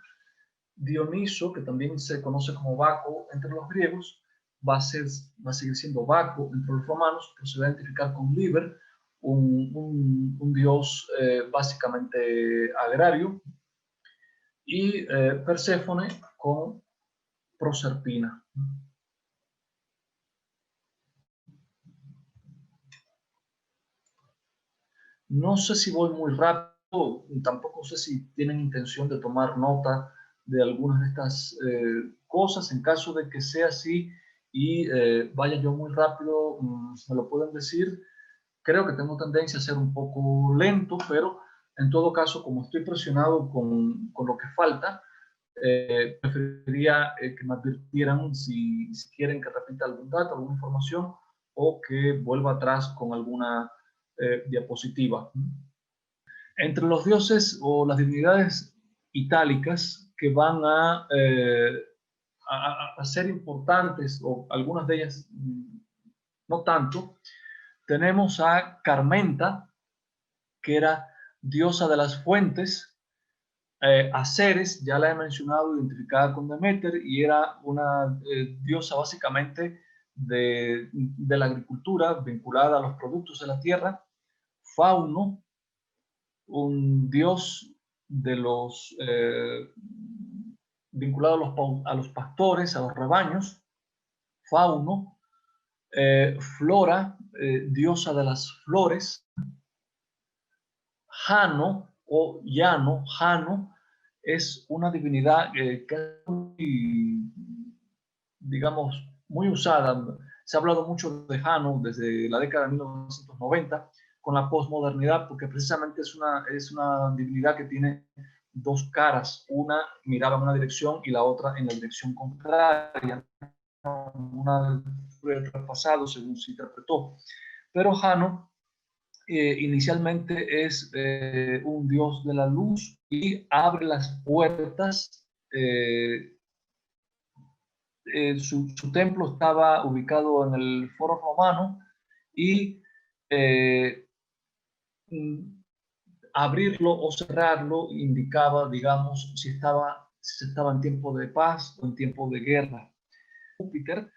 [SPEAKER 2] Dioniso, que también se conoce como Baco entre los griegos, va a seguir siendo Baco entre los romanos, pero se va a identificar con Liber, un dios básicamente agrario, y Perséfone con Proserpina. No sé si voy muy rápido, tampoco sé si tienen intención de tomar nota de algunas de estas cosas. En caso de que sea así y vaya yo muy rápido, me lo pueden decir. Creo que tengo tendencia a ser un poco lento, pero en todo caso, como estoy presionado con lo que falta, preferiría que me advirtieran si quieren que repita algún dato, alguna información, o que vuelva atrás con alguna diapositiva. Entre los dioses o las divinidades itálicas que van a ser importantes, o algunas de ellas no tanto, tenemos a Carmenta, que era diosa de las fuentes. A Ceres, ya la he mencionado, identificada con Deméter, y era una diosa básicamente de la agricultura, vinculada a los productos de la tierra. Fauno, un dios de los vinculado a los pastores, a los rebaños. Fauno. Flora, diosa de las flores. Jano o Llano, Jano, es una divinidad que es muy, digamos, muy usada. Se ha hablado mucho de Jano desde la década de 1990 con la posmodernidad, porque precisamente es una divinidad que tiene dos caras, una miraba en una dirección y la otra en la dirección contraria, una del pasado según se interpretó. Pero Jano inicialmente es un dios de la luz y abre las puertas. Su templo estaba ubicado en el Foro Romano, y abrirlo o cerrarlo indicaba, digamos, si se estaba en tiempo de paz o en tiempo de guerra. Júpiter,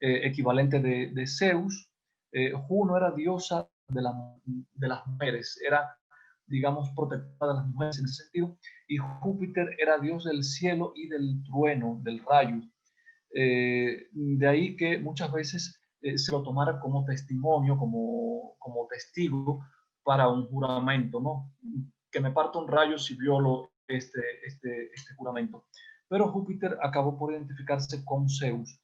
[SPEAKER 2] equivalente de Zeus. Juno era diosa de las mujeres, era, digamos, protectora de las mujeres en ese sentido, y Júpiter era dios del cielo y del trueno, del rayo. De ahí que muchas veces se lo tomara como testimonio, como testigo para un juramento, ¿no? Que me parta un rayo si violo este juramento. Pero Júpiter acabó por identificarse con Zeus.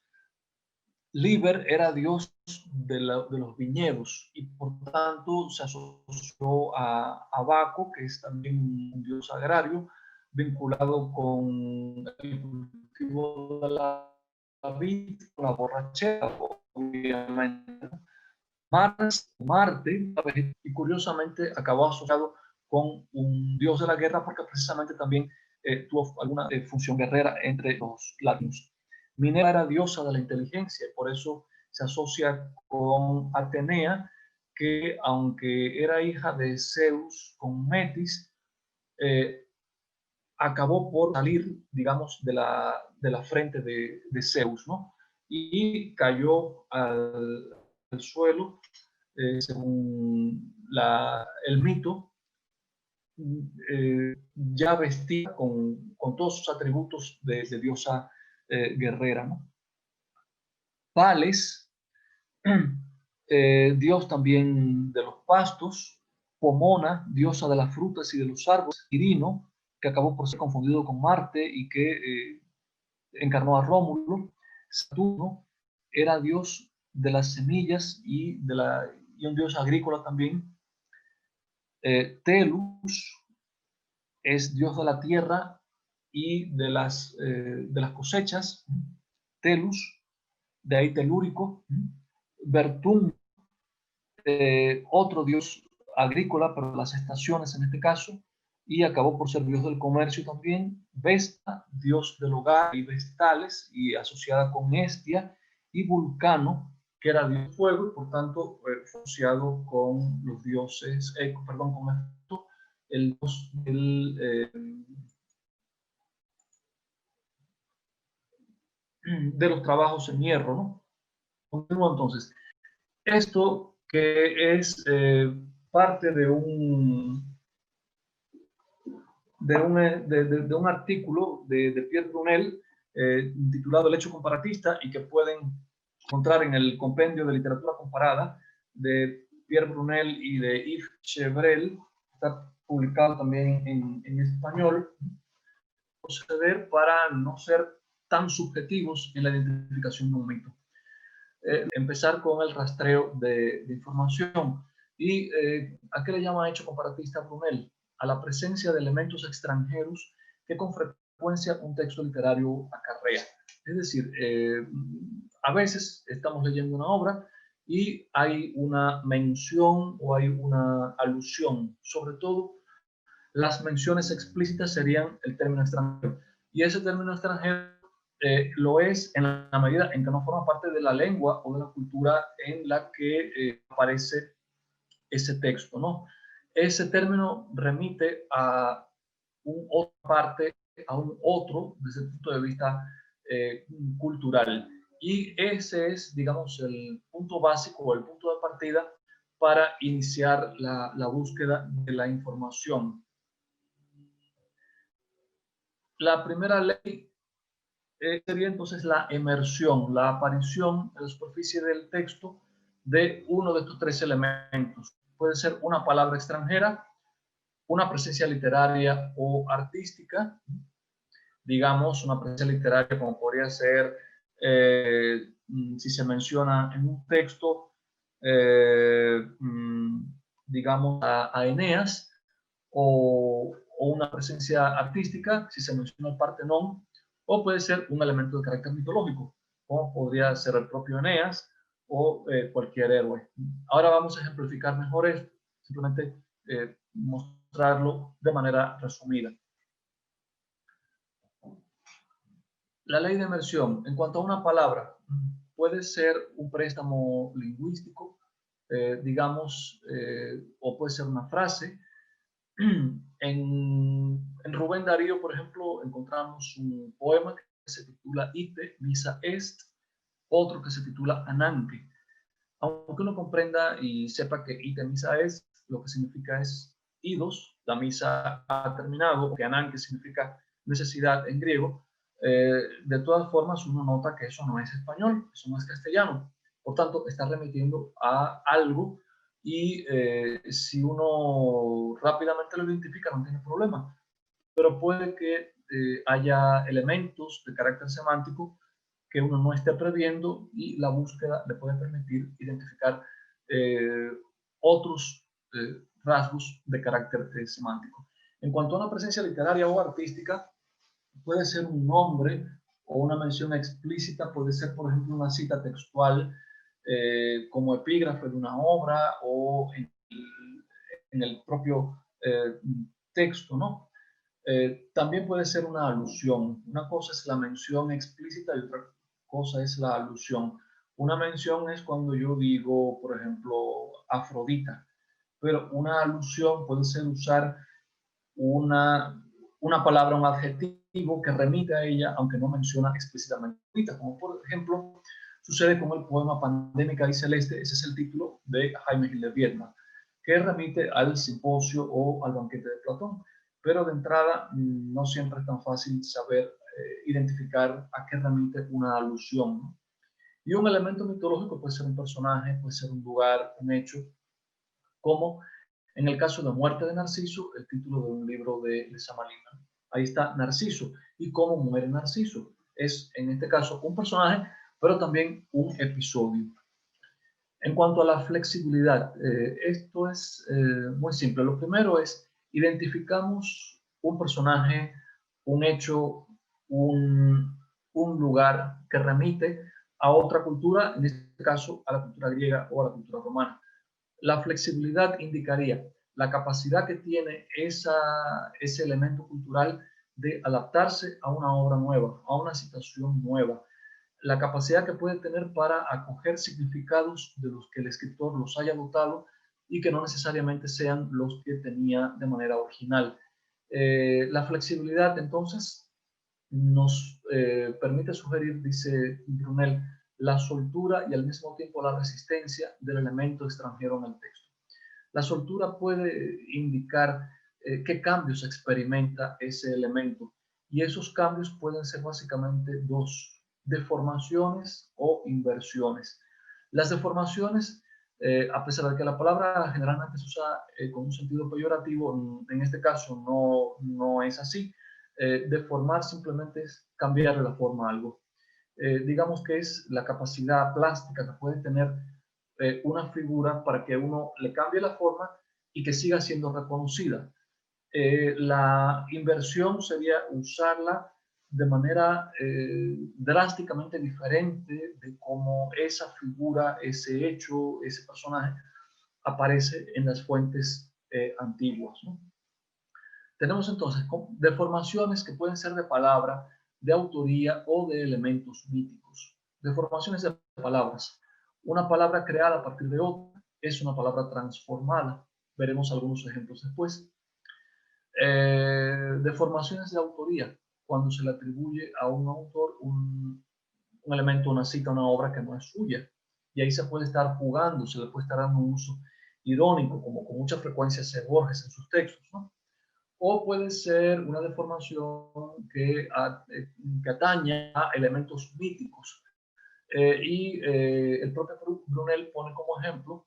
[SPEAKER 2] Liber era dios de los viñedos, y por tanto se asoció a Baco, que es también un dios agrario. vinculado con el cultivo de la vid, la borrachera, obviamente. Marte, y curiosamente acabó asociado con un dios de la guerra porque precisamente también tuvo alguna función guerrera entre los latinos. Minerva era diosa de la inteligencia, por eso se asocia con Atenea, que aunque era hija de Zeus con Metis, acabó por salir, digamos, de la frente de Zeus, ¿no? Y cayó al suelo, según el mito, ya vestida con todos sus atributos de diosa guerrera, ¿no? Pales, dios también de los pastos. Pomona, diosa de las frutas y de los árboles. Quirino, que acabó por ser confundido con Marte y que encarnó a Rómulo. Saturno era dios de las semillas y un dios agrícola también. Telus es dios de la tierra y de las cosechas. Telus, de ahí telúrico. Vertum, otro dios agrícola, pero las estaciones en este caso, y acabó por ser dios del comercio también. Vesta, dios del hogar y vestales, y asociada con Hestia. Y Vulcano, que era dios del fuego, y por tanto asociado con los dioses, con esto, el dios de los trabajos en hierro, ¿no? Continúo entonces. Esto que es parte de un artículo de Pierre Brunel titulado El hecho comparatista, y que pueden encontrar en el compendio de literatura comparada de Pierre Brunel y de Yves Chevrel. Está publicado también en español. Proceder para no ser tan subjetivos en la identificación de un mito. Empezar con el rastreo de información. ¿Y a qué le llama hecho comparatista Brunel? A la presencia de elementos extranjeros que con frecuencia un texto literario acarrea. Es decir, a veces estamos leyendo una obra y hay una mención o hay una alusión. Sobre todo, las menciones explícitas serían el término extranjero. Y ese término extranjero lo es en la medida en que no forma parte de la lengua o de la cultura en la que aparece ese texto, ¿no? Ese término remite a otra parte, a un otro, desde el punto de vista cultural. Y ese es, digamos, el punto básico o el punto de partida para iniciar la búsqueda de la información. La primera ley sería entonces la emersión, la aparición en la superficie del texto de uno de estos tres elementos. Puede ser una palabra extranjera, una presencia literaria o artística, digamos, una presencia literaria como podría ser, si se menciona en un texto, digamos, a Eneas, o una presencia artística, si se menciona el Partenón, o puede ser un elemento de carácter mitológico, como podría ser el propio Eneas o cualquier héroe. Ahora vamos a ejemplificar mejor esto, simplemente mostrarlo de manera resumida. La ley de emersión, en cuanto a una palabra, puede ser un préstamo lingüístico, digamos, o puede ser una frase. En Rubén Darío, por ejemplo, encontramos un poema que se titula Ite, misa est, otro que se titula Ananke. Aunque uno comprenda y sepa que Ite, misa est, lo que significa es idos, la misa ha terminado, porque Ananke significa necesidad en griego, de todas formas uno nota que eso no es español, eso no es castellano. Por tanto, está remitiendo a algo y si uno rápidamente lo identifica no tiene problema, pero puede que haya elementos de carácter semántico que uno no esté previendo y la búsqueda le puede permitir identificar otros rasgos de carácter semántico. En cuanto a una presencia literaria o artística, puede ser un nombre o una mención explícita, puede ser, por ejemplo, una cita textual como epígrafe de una obra o en el propio texto, ¿no? También puede ser una alusión. Una cosa es la mención explícita y otra cosa es la alusión. Una mención es cuando yo digo, por ejemplo, Afrodita, pero una alusión puede ser usar una palabra, un adjetivo que remite a ella, aunque no menciona explícitamente, como por ejemplo sucede con el poema Pandémica y Celeste. Ese es el título de Jaime Gil de Biedma, que remite al simposio o al banquete de Platón. Pero de entrada no siempre es tan fácil saber identificar a qué remite una alusión, ¿no? Y un elemento mitológico puede ser un personaje, puede ser un lugar, un hecho, como en el caso de Muerte de Narciso, el título de un libro de Samalina. Ahí está Narciso y cómo muere Narciso. Es en este caso un personaje, pero también un episodio. En cuanto a la flexibilidad, esto es muy simple. Lo primero es identificamos un personaje, un hecho, un lugar que remite a otra cultura, en este caso a la cultura griega o a la cultura romana. La flexibilidad indicaría la capacidad que tiene ese elemento cultural de adaptarse a una obra nueva, a una situación nueva, la capacidad que puede tener para acoger significados de los que el escritor los haya dotado y que no necesariamente sean los que tenía de manera original. La flexibilidad, entonces, nos permite sugerir, dice Brunel, la soltura y al mismo tiempo la resistencia del elemento extranjero en el texto. La soltura puede indicar qué cambios experimenta ese elemento, y esos cambios pueden ser básicamente dos: deformaciones o inversiones. Las deformaciones, a pesar de que la palabra generalmente se usa con un sentido peyorativo, en este caso no es así. Deformar simplemente es cambiarle la forma a algo. Digamos que es la capacidad plástica que puede tener una figura para que uno le cambie la forma y que siga siendo reconocida. La inversión sería usarla de manera drásticamente diferente de cómo esa figura, ese hecho, ese personaje aparece en las fuentes antiguas, ¿no? Tenemos entonces deformaciones que pueden ser de palabra, de autoría o de elementos míticos. Deformaciones de palabras. Una palabra creada a partir de otra es una palabra transformada. Veremos algunos ejemplos después. Deformaciones de autoría, cuando se le atribuye a un autor un elemento, una cita, una obra que no es suya. Y ahí se puede estar jugando, se le puede estar dando un uso irónico, como con mucha frecuencia hace Borges en sus textos, ¿no? O puede ser una deformación que atañe a elementos míticos. El propio Brunel pone como ejemplo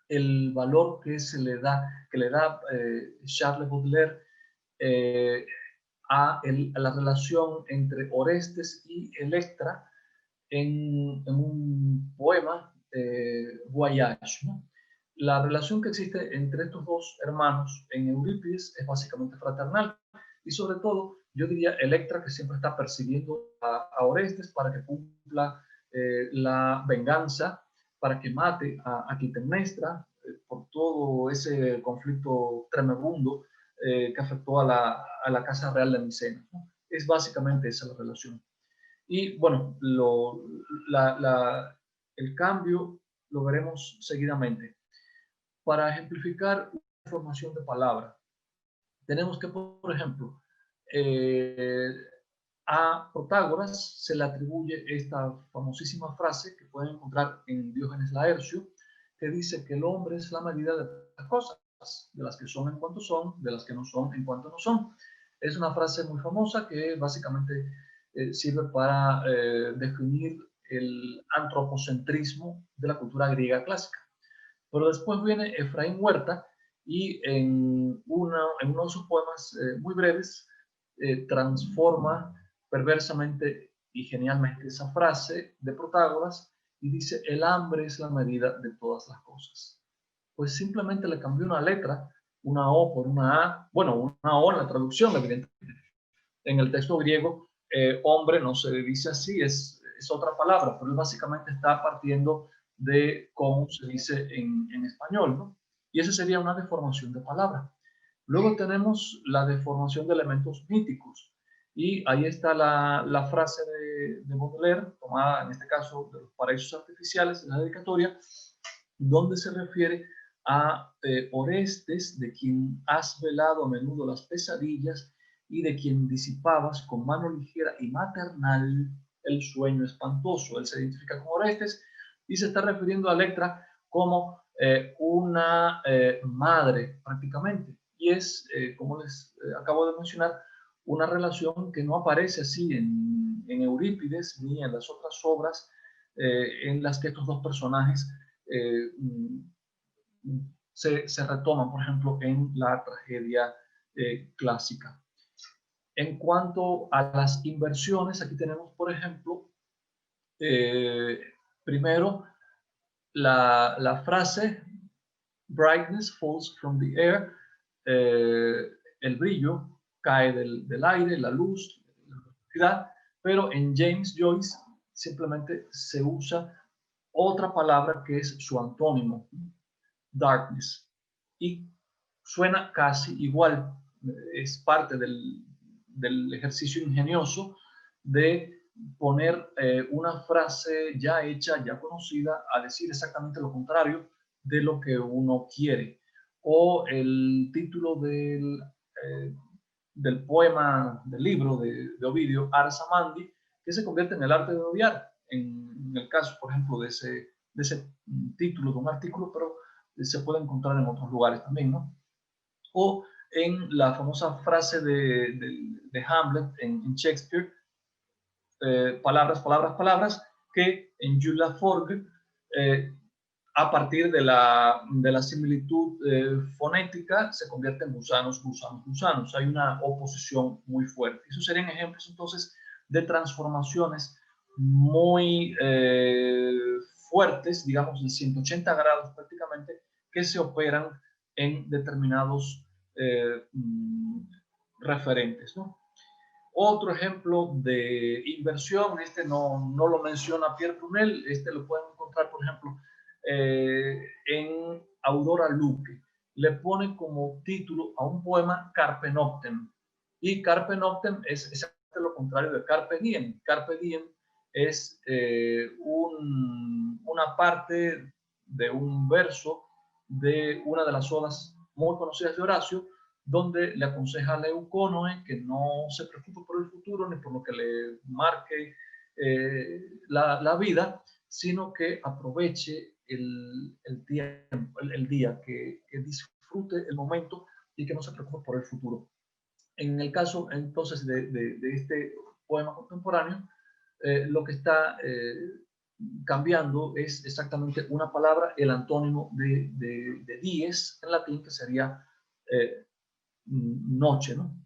[SPEAKER 2] el valor que le da Charles Baudelaire a la relación entre Orestes y Electra en un poema, Voyage, ¿no? La relación que existe entre estos dos hermanos en Eurípides es básicamente fraternal, y sobre todo, yo diría, Electra, que siempre está persiguiendo a Orestes para que cumpla la venganza, para que mate a Clitemnestra por todo ese conflicto tremebundo que afectó a la Casa Real de Micenas, ¿no? Es básicamente esa la relación. Y bueno, el cambio lo veremos seguidamente. Para ejemplificar una formación de palabra, tenemos que, por ejemplo, a Protágoras se le atribuye esta famosísima frase que pueden encontrar en Diógenes Laercio, que dice que el hombre es la medida de las cosas, de las que son en cuanto son, de las que no son en cuanto no son. Es una frase muy famosa que básicamente sirve para definir el antropocentrismo de la cultura griega clásica. Pero después viene Efraín Huerta y en uno de sus poemas muy breves transforma perversamente y genialmente esa frase de Protágoras y dice: el hambre es la medida de todas las cosas. Pues simplemente le cambió una letra una O por una A, bueno, una O en la traducción, evidentemente. En el texto griego, hombre no se dice así, es otra palabra, pero él básicamente está partiendo de cómo se dice en español, ¿no? Y esa sería una deformación de palabra. Luego tenemos la deformación de elementos míticos. Y ahí está la frase de Baudelaire, tomada en este caso de los paraísos artificiales, en la dedicatoria, donde se refiere a Orestes, de quien has velado a menudo las pesadillas y de quien disipabas con mano ligera y maternal el sueño espantoso. Él se identifica con Orestes y se está refiriendo a Electra como una madre prácticamente. Y es, como les acabo de mencionar, una relación que no aparece así en Eurípides ni en las otras obras en las que estos dos personajes se retoman, por ejemplo, en la tragedia clásica. En cuanto a las inversiones, aquí tenemos, por ejemplo, primero la frase brightness falls from the air, el brillo cae del aire, la luz, la oscuridad, pero en James Joyce simplemente se usa otra palabra que es su antónimo, darkness, y suena casi igual, es parte del ejercicio ingenioso de poner una frase ya hecha, ya conocida, a decir exactamente lo contrario de lo que uno quiere. O el título del poema, del libro de Ovidio, Ars Amandi, que se convierte en el arte de odiar, en el caso, por ejemplo, de ese título de un artículo, pero se puede encontrar en otros lugares también, ¿no? O en la famosa frase de Hamlet en Shakespeare, palabras, palabras, palabras, que en Jules Laforgue, a partir de la similitud fonética, se convierte en gusanos, gusanos, gusanos. Hay una oposición muy fuerte. Esos serían ejemplos, entonces, de transformaciones muy fuertes, digamos, de 180 grados prácticamente, que se operan en determinados referentes, ¿no? Otro ejemplo de inversión, este no lo menciona Pierre Brunel, este lo pueden encontrar, por ejemplo, en Aurora Luque. Le pone como título a un poema Carpe Noctem. Y Carpe Noctem es exactamente lo contrario de Carpe Diem. Carpe Diem es una parte de un verso de una de las odas muy conocidas de Horacio, donde le aconseja a Leucónoe que no se preocupe por el futuro ni por lo que le marque la vida, sino que aproveche el tiempo, el día, que disfrute el momento y que no se preocupe por el futuro. En el caso entonces de este poema contemporáneo, lo que está cambiando es exactamente una palabra, el antónimo de dies en latín, que sería noche, ¿no?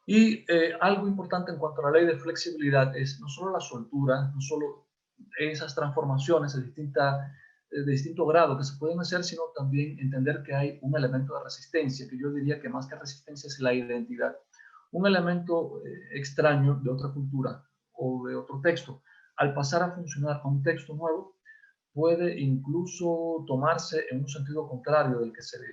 [SPEAKER 2] Y algo importante en cuanto a la ley de flexibilidad es no solo la soltura, no solo esas transformaciones de distinto grado que se pueden hacer, sino también entender que hay un elemento de resistencia, que yo diría que más que resistencia es la identidad. Un elemento extraño de otra cultura o de otro texto, al pasar a funcionar a un texto nuevo, puede incluso tomarse en un sentido contrario del que se le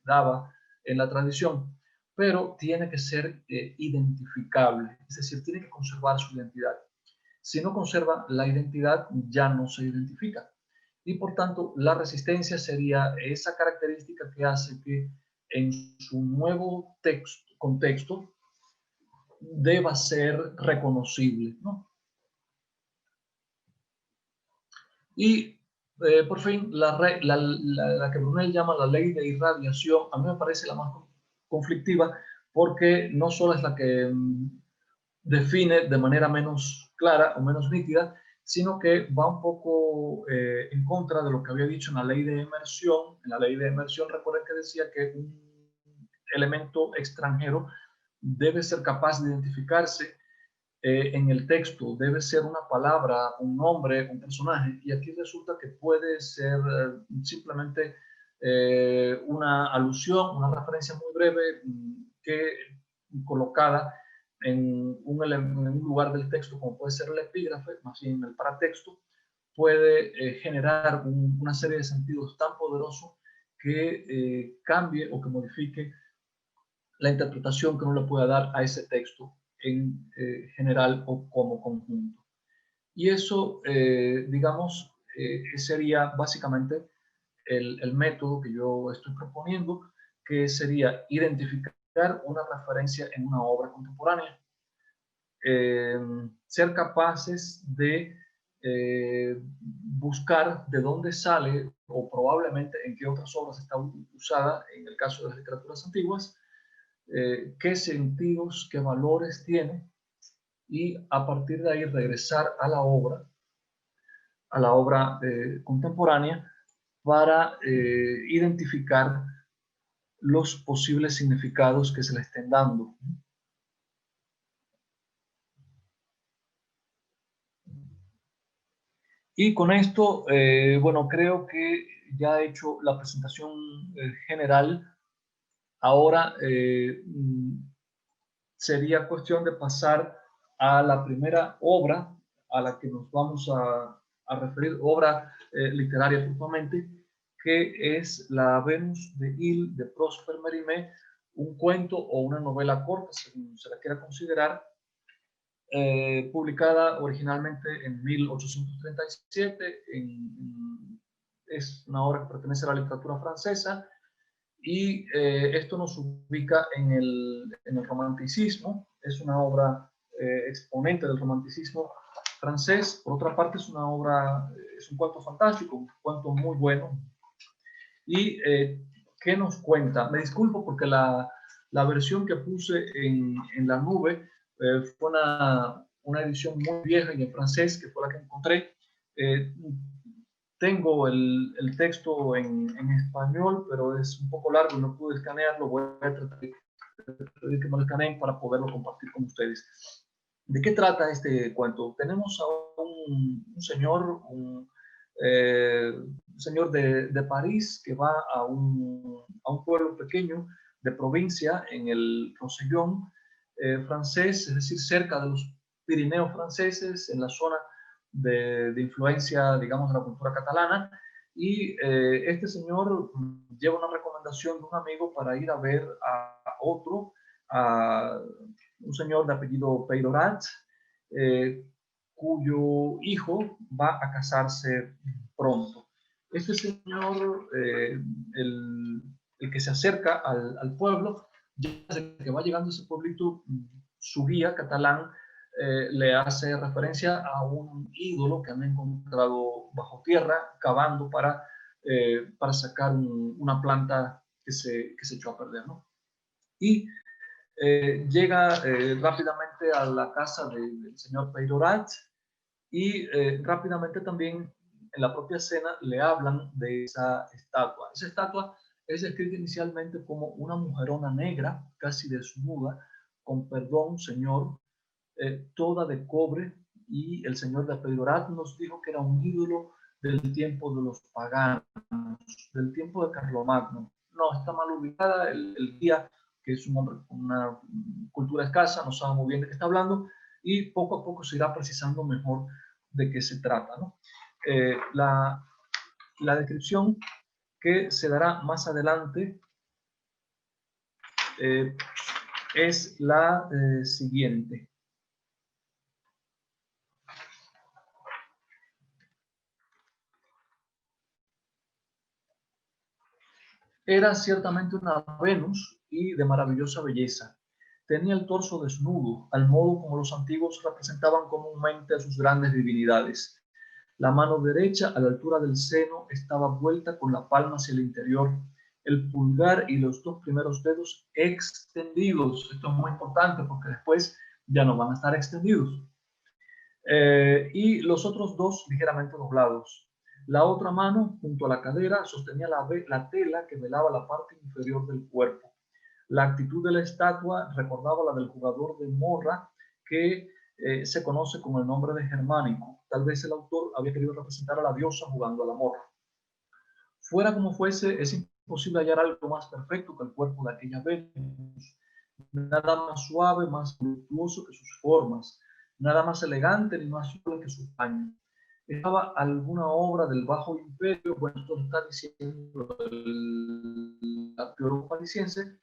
[SPEAKER 2] daba en la tradición, pero tiene que ser identificable, es decir, tiene que conservar su identidad. Si no conserva la identidad, ya no se identifica. Y por tanto, la resistencia sería esa característica que hace que en su nuevo contexto deba ser reconocible, ¿no? Y por fin, la que Brunel llama la ley de irradiación, a mí me parece la más conflictiva, porque no solo es la que define de manera menos clara o menos nítida, sino que va un poco en contra de lo que había dicho en la ley de emersión. En la ley de emersión, recuerden que decía que un elemento extranjero debe ser capaz de identificarse en el texto, debe ser una palabra, un nombre, un personaje, y aquí resulta que puede ser simplemente una alusión, una referencia muy breve que colocada en un lugar del texto, como puede ser el epígrafe, más bien el paratexto, puede generar una serie de sentidos tan poderosos que cambie o que modifique la interpretación que uno le pueda dar a ese texto en general o como conjunto. Y eso, digamos, sería básicamente el método que yo estoy proponiendo, que sería identificar una referencia en una obra contemporánea. Ser capaces de buscar de dónde sale o probablemente en qué otras obras está usada, en el caso de las literaturas antiguas, qué sentidos, qué valores tiene, y a partir de ahí regresar a la obra contemporánea para identificar los posibles significados que se le estén dando. Y con esto, bueno, creo que ya he hecho la presentación general. Ahora sería cuestión de pasar a la primera obra a la que nos vamos a referir, obra literaria propiamente, que es la Venus de Ile de Prosper Mérimée, un cuento o una novela corta, según se la quiera considerar, publicada originalmente en 1837. Es una obra que pertenece a la literatura francesa, y esto nos ubica en el romanticismo. Es una obra exponente del romanticismo francés. Por otra parte, es una obra, es un cuento fantástico, un cuento muy bueno. Y ¿qué nos cuenta? Me disculpo porque la versión que puse en la nube fue una edición muy vieja y en francés, que fue la que encontré. Tengo el texto en español, pero es un poco largo y no pude escanearlo. Voy a tratar de que me lo escaneen para poderlo compartir con ustedes. ¿De qué trata este cuento? Tenemos a un señor, señor de París, que va a un pueblo pequeño de provincia en el Rosellón francés, es decir, cerca de los Pirineos franceses, en la zona de influencia, digamos, de la cultura catalana. Y este señor lleva una recomendación de un amigo para ir a ver a otro, a un señor de apellido Peyrorat, cuyo hijo va a casarse pronto. Este señor, el que se acerca al pueblo, ya desde que va llegando a ese pueblito, su guía catalán le hace referencia a un ídolo que han encontrado bajo tierra, cavando para sacar una planta que se echó a perder, ¿no? Y llega rápidamente a la casa del señor Peyrorat, y rápidamente también en la propia escena le hablan de esa estatua. Esa estatua es descrita inicialmente como una mujerona negra, casi desnuda, con perdón, señor, toda de cobre, y el señor de Peyrorat nos dijo que era un ídolo del tiempo de los paganos, del tiempo de Carlomagno. No, está mal ubicada. El guía, que es un hombre con una cultura escasa, no sabe muy bien de qué está hablando, y poco a poco se irá precisando mejor de qué se trata, ¿no? La descripción que se dará más adelante es la siguiente. Era ciertamente una Venus y de maravillosa belleza. Tenía el torso desnudo, al modo como los antiguos representaban comúnmente a sus grandes divinidades. La mano derecha, a la altura del seno, estaba vuelta con la palma hacia el interior, el pulgar y los dos primeros dedos extendidos. Esto es muy importante porque después ya no van a estar extendidos. Y los otros dos ligeramente doblados. La otra mano, junto a la cadera, sostenía la tela que velaba la parte inferior del cuerpo. La actitud de la estatua recordaba la del jugador de morra, que se conoce con el nombre de Germánico. Tal vez el autor había querido representar a la diosa jugando a la morra. Fuera como fuese, es posible hallar algo más perfecto que el cuerpo de aquella Venus, nada más suave, más voluptuoso que sus formas, nada más elegante ni más suave que su paño. ¿Estaba alguna obra del Bajo Imperio? Bueno, esto lo está diciendo el arqueólogo parisiense,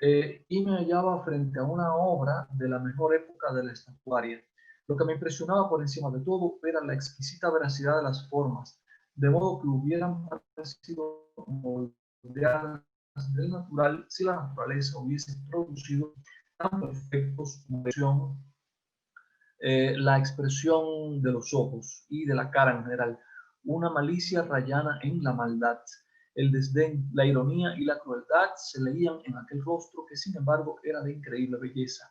[SPEAKER 2] y me hallaba frente a una obra de la mejor época de la estatuaria. Lo que me impresionaba por encima de todo era la exquisita veracidad de las formas, de modo que hubieran parecido moldeadas del natural si la naturaleza hubiese producido tan perfectos como la expresión de los ojos y de la cara en general, una malicia rayana en la maldad. El desdén, la ironía y la crueldad se leían en aquel rostro que, sin embargo, era de increíble belleza.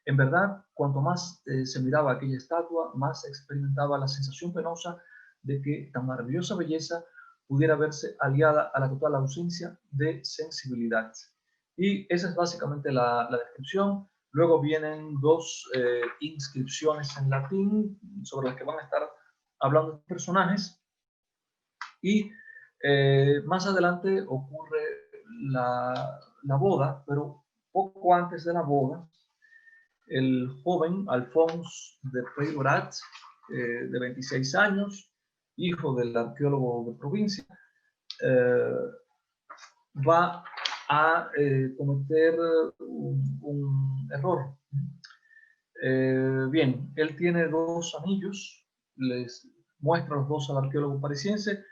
[SPEAKER 2] En verdad, cuanto más se miraba aquella estatua, más se experimentaba la sensación penosa de que tan maravillosa belleza pudiera verse aliada a la total ausencia de sensibilidad. Y esa es básicamente la descripción. Luego vienen dos inscripciones en latín sobre las que van a estar hablando los personajes. Y más adelante ocurre la boda, pero poco antes de la boda, el joven Alphonse de Peyrorat, de 26 años, hijo del arqueólogo de provincia, va a cometer un error. Bien, él tiene dos anillos, les muestra los dos al arqueólogo parisiense.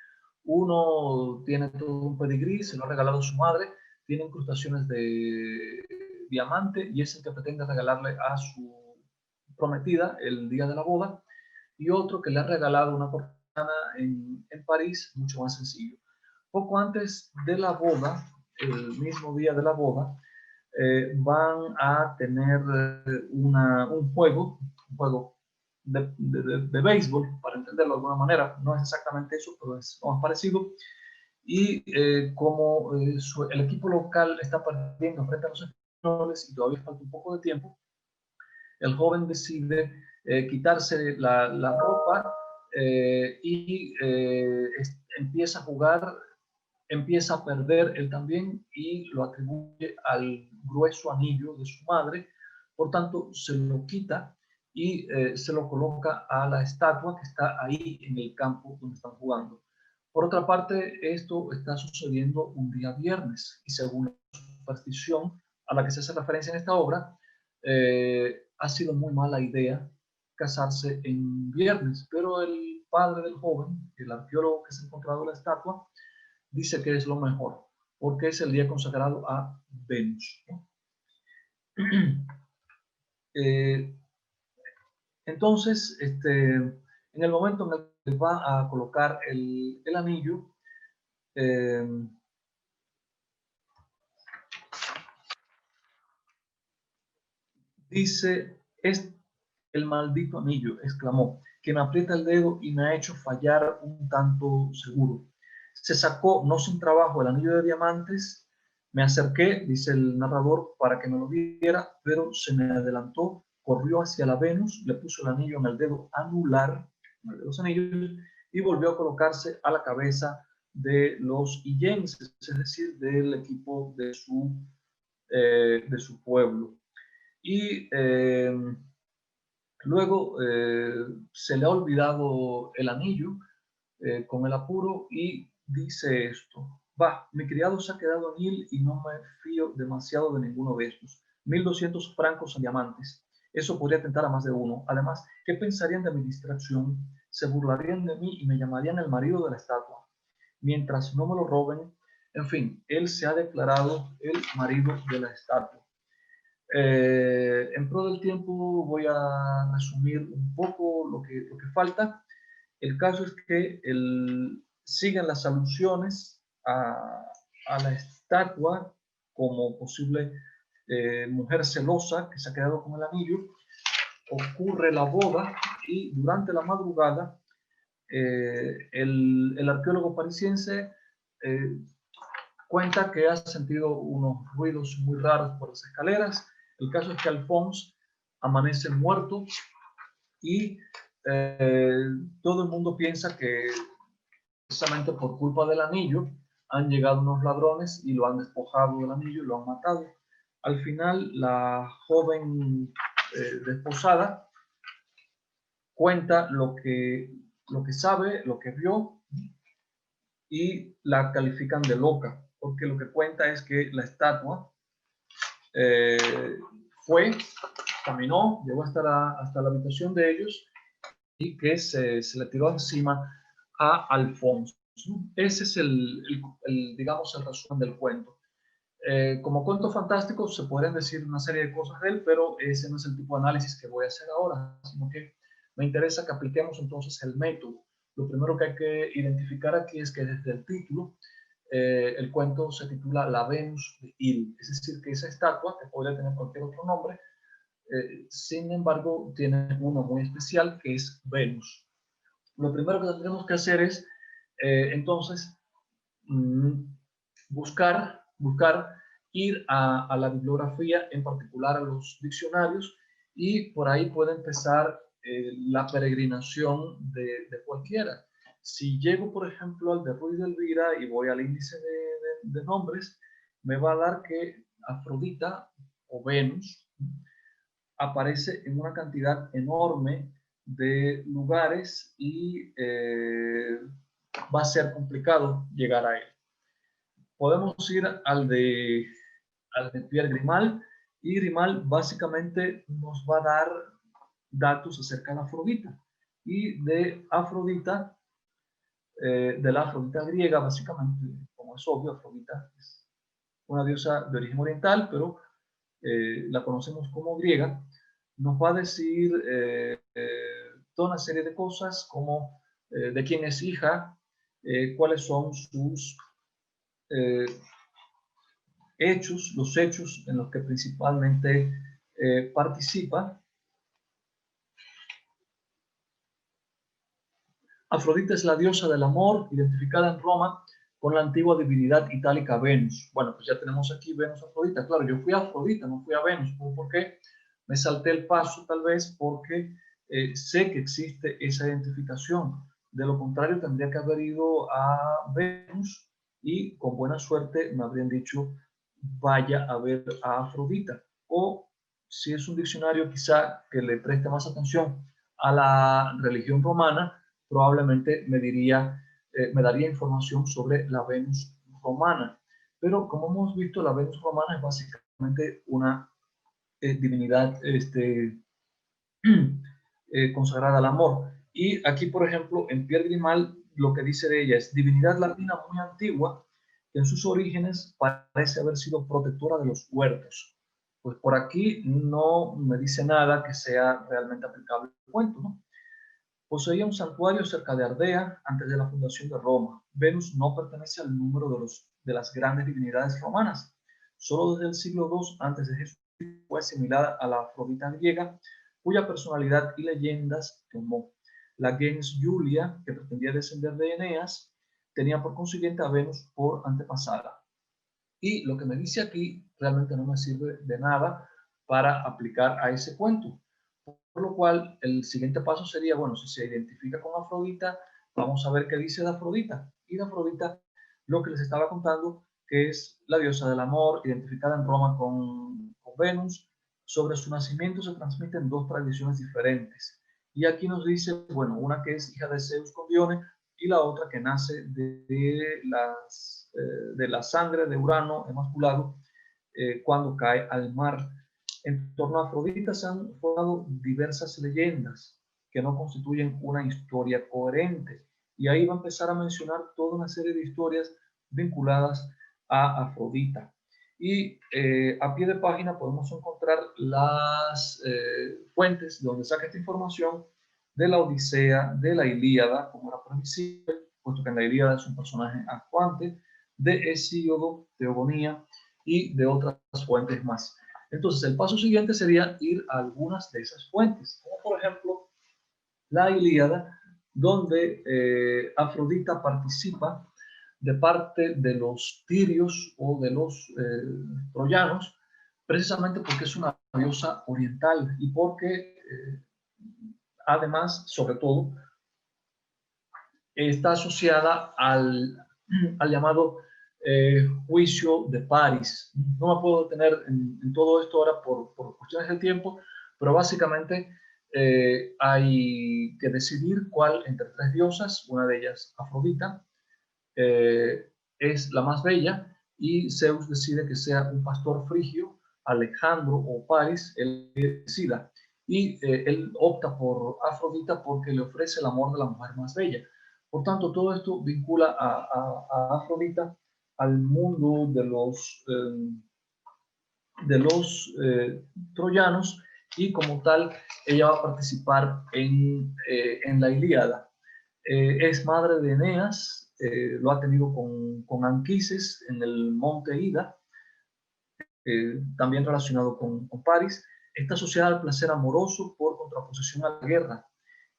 [SPEAKER 2] Uno tiene todo un pedigrí, se lo ha regalado su madre, tiene incrustaciones de diamante y es el que pretende regalarle a su prometida el día de la boda, y otro que le ha regalado una porcelana en París, mucho más sencillo. Poco antes de la boda, el mismo día de la boda, van a tener un juego de béisbol, para entenderlo de alguna manera. No es exactamente eso, pero es más parecido. Y como el equipo local está perdiendo frente a los españoles y todavía falta un poco de tiempo, el joven decide quitarse la ropa y empieza a jugar, empieza a perder él también y lo atribuye al grueso anillo de su madre. Por tanto, se lo quita y se lo coloca a la estatua que está ahí en el campo donde están jugando. Por otra parte, esto está sucediendo un día viernes y según la superstición a la que se hace referencia en esta obra, ha sido muy mala idea casarse en viernes, pero el padre del joven, el arqueólogo que se ha encontrado la estatua, dice que es lo mejor, porque es el día consagrado a Venus, ¿no? Entonces, en el momento en el que va a colocar el anillo, dice, es el maldito anillo, exclamó, que me aprieta el dedo y me ha hecho fallar un tanto seguro. Se sacó, no sin trabajo, el anillo de diamantes. Me acerqué, dice el narrador, para que me lo diera, pero se me adelantó, corrió hacia la Venus, le puso el anillo en el dedo anular, en el de los anillos, y volvió a colocarse a la cabeza de los illenses, es decir, del equipo de su pueblo. Y luego se le ha olvidado el anillo con el apuro y dice esto: va, mi criado se ha quedado en él y no me fío demasiado de ninguno de estos. 1.200 francos en diamantes. Eso podría tentar a más de uno. Además, ¿qué pensarían de mi distracción? Se burlarían de mí y me llamarían el marido de la estatua. Mientras no me lo roben, en fin, él se ha declarado el marido de la estatua. En pro del tiempo voy a resumir un poco lo que falta. El caso es que siguen las alusiones a la estatua como posible mujer celosa que se ha quedado con el anillo. Ocurre la boda y durante la madrugada el arqueólogo parisiense cuenta que ha sentido unos ruidos muy raros por las escaleras. El caso es que Alphonse amanece muerto y todo el mundo piensa que precisamente por culpa del anillo han llegado unos ladrones y lo han despojado del anillo y lo han matado. Al final, la joven desposada cuenta lo que sabe, lo que vio, y la califican de loca, porque lo que cuenta es que la estatua caminó, llegó hasta la habitación de ellos y que se le tiró encima a Alfonso. Ese es digamos, el resumen del cuento. Como cuento fantástico se pueden decir una serie de cosas de él, pero ese no es el tipo de análisis que voy a hacer ahora, sino que me interesa que apliquemos entonces el método. Lo primero que hay que identificar aquí es que desde el título el cuento se titula La Venus de Il, es decir, que esa estatua, que podría tener cualquier otro nombre, sin embargo tiene uno muy especial que es Venus. Lo primero que tendremos que hacer es entonces buscar ir a la bibliografía, en particular a los diccionarios, y por ahí puede empezar la peregrinación de cualquiera. Si llego, por ejemplo, al de Ruiz de Elvira y voy al índice de nombres, me va a dar que Afrodita o Venus aparece en una cantidad enorme de lugares y va a ser complicado llegar a él. Podemos ir al de Pierre Grimald, y Grimald básicamente nos va a dar datos acerca de Afrodita, y de Afrodita, de la Afrodita griega, básicamente, como es obvio, Afrodita es una diosa de origen oriental, pero la conocemos como griega. Nos va a decir toda una serie de cosas como de quién es hija, cuáles son sus hechos, los hechos en los que principalmente participa. Afrodita es la diosa del amor, identificada en Roma con la antigua divinidad itálica Venus. Bueno, pues ya tenemos aquí Venus Afrodita. Claro, yo fui a Afrodita, no fui a Venus. ¿Por qué? Me salté el paso, tal vez porque sé que existe esa identificación. De lo contrario, tendría que haber ido a Venus y con buena suerte me habrían dicho, vaya a ver a Afrodita. O si es un diccionario quizá que le preste más atención a la religión romana, probablemente me daría información sobre la Venus romana. Pero como hemos visto, la Venus romana es básicamente una divinidad consagrada al amor. Y aquí, por ejemplo, en Pierre Grimald, lo que dice de ella es divinidad latina muy antigua, que en sus orígenes parece haber sido protectora de los huertos. Pues por aquí no me dice nada que sea realmente aplicable al cuento, ¿no? Poseía un santuario cerca de Ardea antes de la fundación de Roma. Venus no pertenece al número de las grandes divinidades romanas. Solo desde el siglo II antes de Jesús fue asimilada a la Afrodita griega, cuya personalidad y leyendas tomó. La gens Julia, que pretendía descender de Eneas, tenía por consiguiente a Venus por antepasada. Y lo que me dice aquí realmente no me sirve de nada para aplicar a ese cuento. Por lo cual, el siguiente paso sería, bueno, si se identifica con Afrodita, vamos a ver qué dice de Afrodita. Y de Afrodita, lo que les estaba contando, que es la diosa del amor, identificada en Roma con Venus. Sobre su nacimiento se transmiten dos tradiciones diferentes. Y aquí nos dice, bueno, una que es hija de Zeus con Dione, y la otra que nace de la sangre de Urano emasculado cuando cae al mar. En torno a Afrodita se han formado diversas leyendas que no constituyen una historia coherente. Y ahí va a empezar a mencionar toda una serie de historias vinculadas a Afrodita. Y a pie de página podemos encontrar las fuentes donde saca esta información de la Odisea, de la Ilíada, como era previsible, puesto que en la Ilíada es un personaje actuante, de Hesíodo, Teogonía y de otras fuentes más. Entonces, el paso siguiente sería ir a algunas de esas fuentes, como por ejemplo la Ilíada, donde Afrodita participa de parte de los tirios o de los troyanos, precisamente porque es una diosa oriental y porque además, sobre todo, está asociada al llamado juicio de Paris. No me puedo detener en todo esto ahora por cuestiones de tiempo, pero básicamente hay que decidir cuál entre tres diosas, una de ellas Afrodita, es la más bella, y Zeus decide que sea un pastor frigio, Alejandro o Paris, él decida. Y él opta por Afrodita porque le ofrece el amor de la mujer más bella. Por tanto, todo esto vincula a Afrodita al mundo de los troyanos, y como tal ella va a participar en la Ilíada. Es madre de Eneas, lo ha tenido con Anquises en el monte Ida, también relacionado con Paris. Está asociada al placer amoroso por contraposición a la guerra.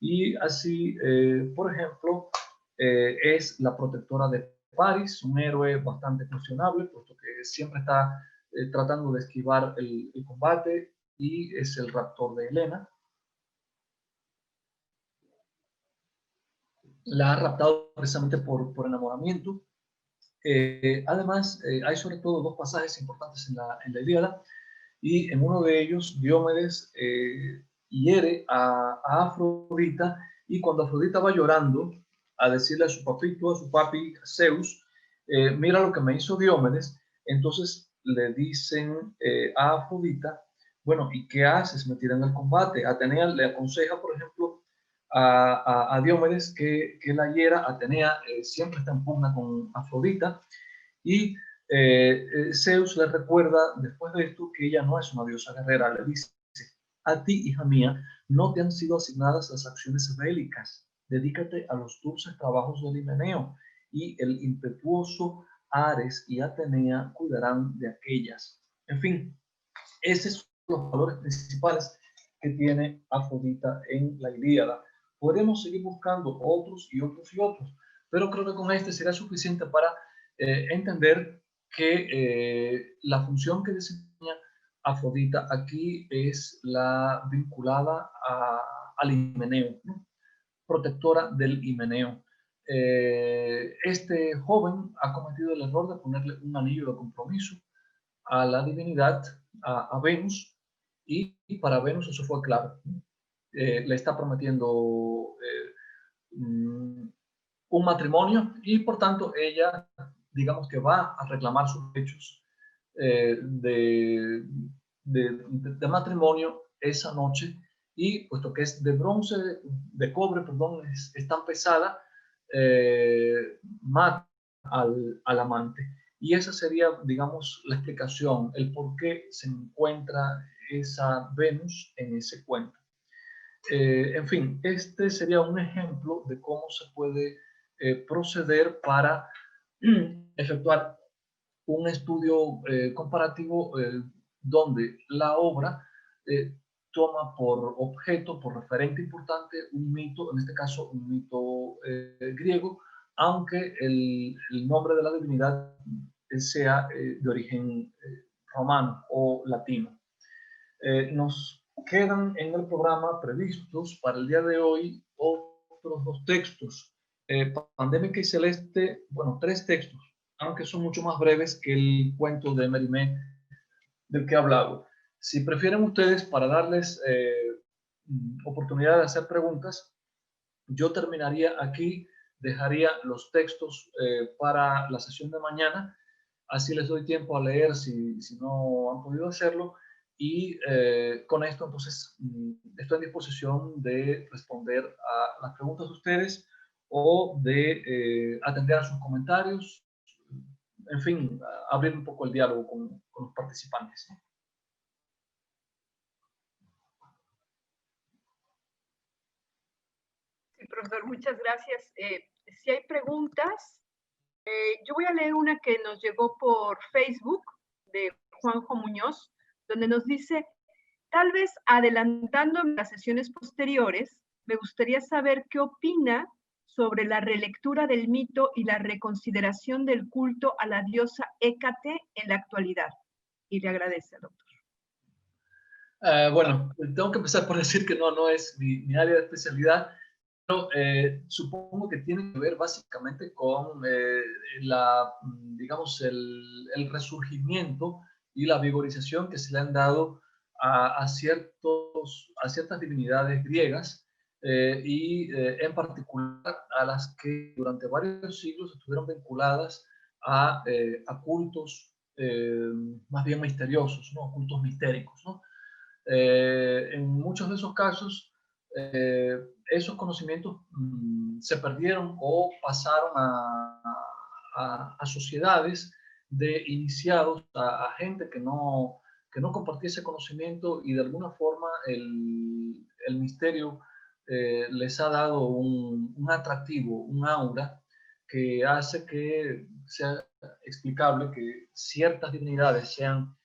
[SPEAKER 2] Y así, por ejemplo, es la protectora de Paris, un héroe bastante cuestionable, puesto que siempre está tratando de esquivar el combate, y es el raptor de Helena. La ha raptado precisamente por enamoramiento. Además, hay sobre todo dos pasajes importantes en la Ilíada, y en uno de ellos Diomedes hiere a Afrodita, y cuando Afrodita va llorando a decirle a su papito, a su papi Zeus, mira lo que me hizo Diomedes, entonces le dicen a Afrodita, bueno, ¿y qué haces? Me tiran el combate. Atenea le aconseja, por ejemplo, a Diomedes que la hiera. Atenea siempre está en pugna con Afrodita, y Zeus le recuerda después de esto que ella no es una diosa guerrera. Le dice, a ti, hija mía, no te han sido asignadas las acciones bélicas. Dedícate a los dulces trabajos del Himeneo, y el impetuoso Ares y Atenea cuidarán de aquellas. En fin, esos son los valores principales que tiene Afrodita en la Ilíada. Podemos seguir buscando otros y otros y otros, pero creo que con este será suficiente para entender que la función que desempeña Afrodita aquí es la vinculada al Himeneo, ¿no? Protectora del Himeneo. Este joven ha cometido el error de ponerle un anillo de compromiso a la divinidad, a Venus, y para Venus eso fue claro. Le está prometiendo un matrimonio, y por tanto ella, digamos que va a reclamar sus derechos de matrimonio esa noche, y puesto que es de bronce, de cobre, perdón, es tan pesada, mata al amante. Y esa sería, digamos, la explicación, el por qué se encuentra esa Venus en ese cuento. En fin, este sería un ejemplo de cómo se puede proceder para efectuar un estudio comparativo donde la obra toma por objeto, por referente importante, un mito, en este caso un mito griego, aunque el nombre de la divinidad sea de origen romano o latino. Nos quedan en el programa previstos para el día de hoy otros dos textos. Pandémica y Celeste, bueno, tres textos, aunque son mucho más breves que el cuento de Mérimée del que he hablado. Si prefieren ustedes, para darles oportunidad de hacer preguntas, yo terminaría aquí, dejaría los textos para la sesión de mañana, así les doy tiempo a leer si no han podido hacerlo, y con esto entonces estoy en disposición de responder a las preguntas de ustedes, o de atender a sus comentarios, en fin, abrir un poco el diálogo con los participantes.
[SPEAKER 1] Sí, profesor, muchas gracias. Si hay preguntas, yo voy a leer una que nos llegó por Facebook de Juanjo Muñoz, donde nos dice, tal vez adelantando las sesiones posteriores, me gustaría saber qué opina sobre la relectura del mito y la reconsideración del culto a la diosa Hécate en la actualidad. Y le agradece, doctor.
[SPEAKER 2] Bueno, tengo que empezar por decir que no es mi área de especialidad. Pero supongo que tiene que ver básicamente con digamos, el resurgimiento y la vigorización que se le han dado a ciertas divinidades griegas en particular a las que durante varios siglos estuvieron vinculadas a cultos más bien misteriosos, ¿no? Cultos mistéricos, ¿no? En muchos de esos casos, eh, esos conocimientos se perdieron o pasaron a sociedades de iniciados, a gente que no compartía ese conocimiento y de alguna forma el misterio les ha dado un atractivo, un aura que hace que sea explicable que ciertas divinidades sean,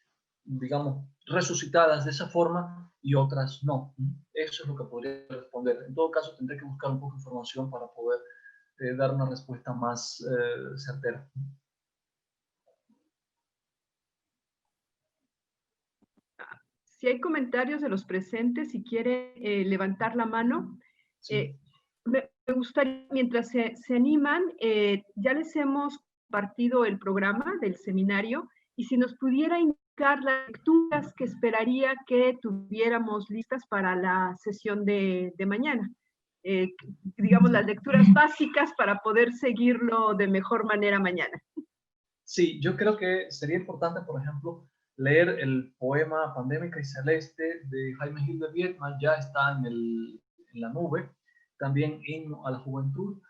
[SPEAKER 2] digamos, resucitadas de esa forma y otras no. Eso es lo que podría responder. En todo caso, tendré que buscar un poco de información para poder dar una respuesta más certera.
[SPEAKER 1] Si hay comentarios de los presentes, si quiere levantar la mano,
[SPEAKER 2] Sí.
[SPEAKER 1] me gustaría, mientras se animan, ya les hemos compartido el programa del seminario, y si nos pudiera indicar las lecturas que esperaría que tuviéramos listas para la sesión de mañana. Digamos, las lecturas básicas para poder seguirlo de mejor manera mañana.
[SPEAKER 2] Sí, yo creo que sería importante, por ejemplo, leer el poema Pandémica y Celeste de Jaime Gil de Viedma, ya está en la nube. También Himno a la Juventud.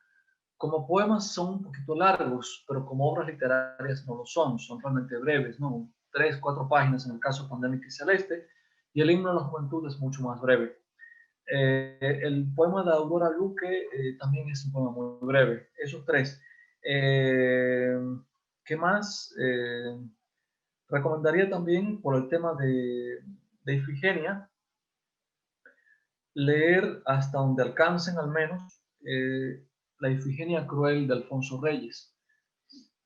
[SPEAKER 2] Como poemas son un poquito largos, pero como obras literarias no lo son realmente breves, ¿no? 3, 4 páginas en el caso Pandémica y Celeste, y el Himno a la Juventud es mucho más breve. El poema de Aurora Luque también es un poema muy breve, esos tres. ¿Qué más? Recomendaría también, por el tema de Ifigenia, leer hasta donde alcancen al menos La Ifigenia Cruel de Alfonso Reyes.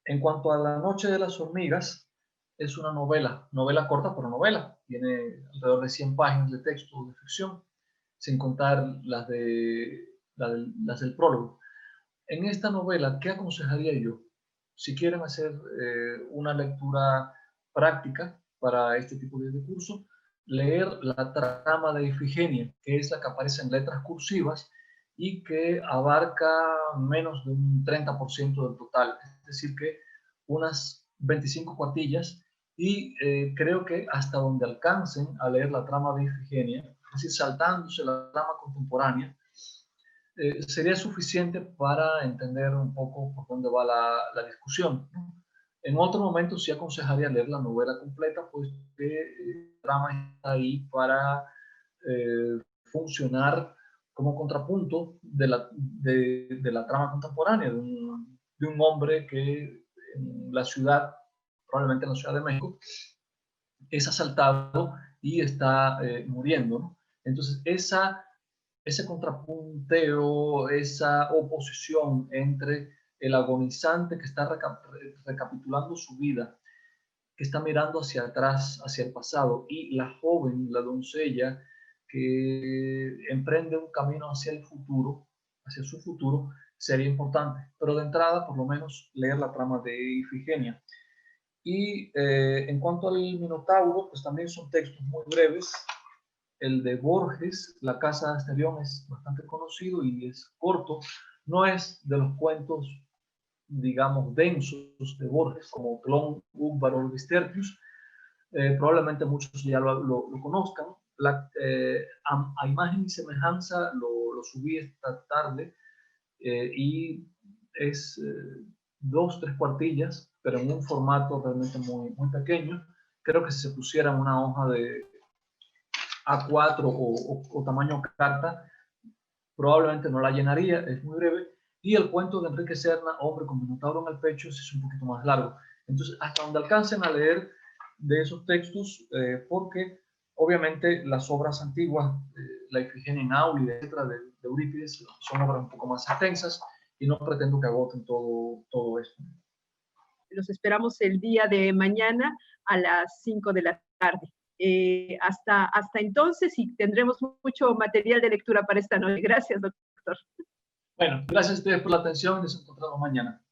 [SPEAKER 2] En cuanto a La Noche de las Hormigas, es una novela corta, pero novela. Tiene alrededor de 100 páginas de texto de ficción, sin contar las del prólogo. En esta novela, ¿qué aconsejaría yo? Si quieren hacer una lectura práctica para este tipo de curso, leer la trama de Ifigenia, que es la que aparece en letras cursivas y que abarca menos de un 30% del total, es decir, que unas 25 cuartillas, y creo que hasta donde alcancen a leer la trama de Ifigenia, es decir, saltándose la trama contemporánea, sería suficiente para entender un poco por dónde va la discusión. En otro momento sí aconsejaría leer la novela completa, pues que el drama está ahí para funcionar como contrapunto de la trama contemporánea, de un hombre que en la ciudad, probablemente en la Ciudad de México, es asaltado y está muriendo, ¿no? Entonces, ese contrapunteo, esa oposición entre el agonizante que está recapitulando su vida, que está mirando hacia atrás, hacia el pasado, y la joven, la doncella, que emprende un camino hacia el futuro, hacia su futuro, sería importante. Pero de entrada, por lo menos, leer la trama de Ifigenia. Y en cuanto al Minotauro, pues también son textos muy breves. El de Borges, La Casa de Asterión, es bastante conocido y es corto. No es de los cuentos, digamos, densos de Borges, como Clon, Úbaro o Vistertius. Probablemente muchos ya lo conozcan. A imagen y semejanza lo subí esta tarde y es 2, 3 cuartillas, pero en un formato realmente muy pequeño. Creo que si se pusiera en una hoja de A4 o tamaño carta, probablemente no la llenaría, es muy breve. Y el cuento de Enrique Serna, Hombre con Minotauro en el pecho, es un poquito más largo. Entonces, hasta donde alcancen a leer de esos textos, porque obviamente las obras antiguas, la Ifigenia en Áulide, etcétera, de Eurípides, son obras un poco más extensas y no pretendo que agoten todo esto.
[SPEAKER 1] Los esperamos el día de mañana a las 5 de la tarde. Hasta entonces, y tendremos mucho material de lectura para esta noche. Gracias, doctor.
[SPEAKER 2] Bueno, gracias a ustedes por la atención y nos encontramos mañana.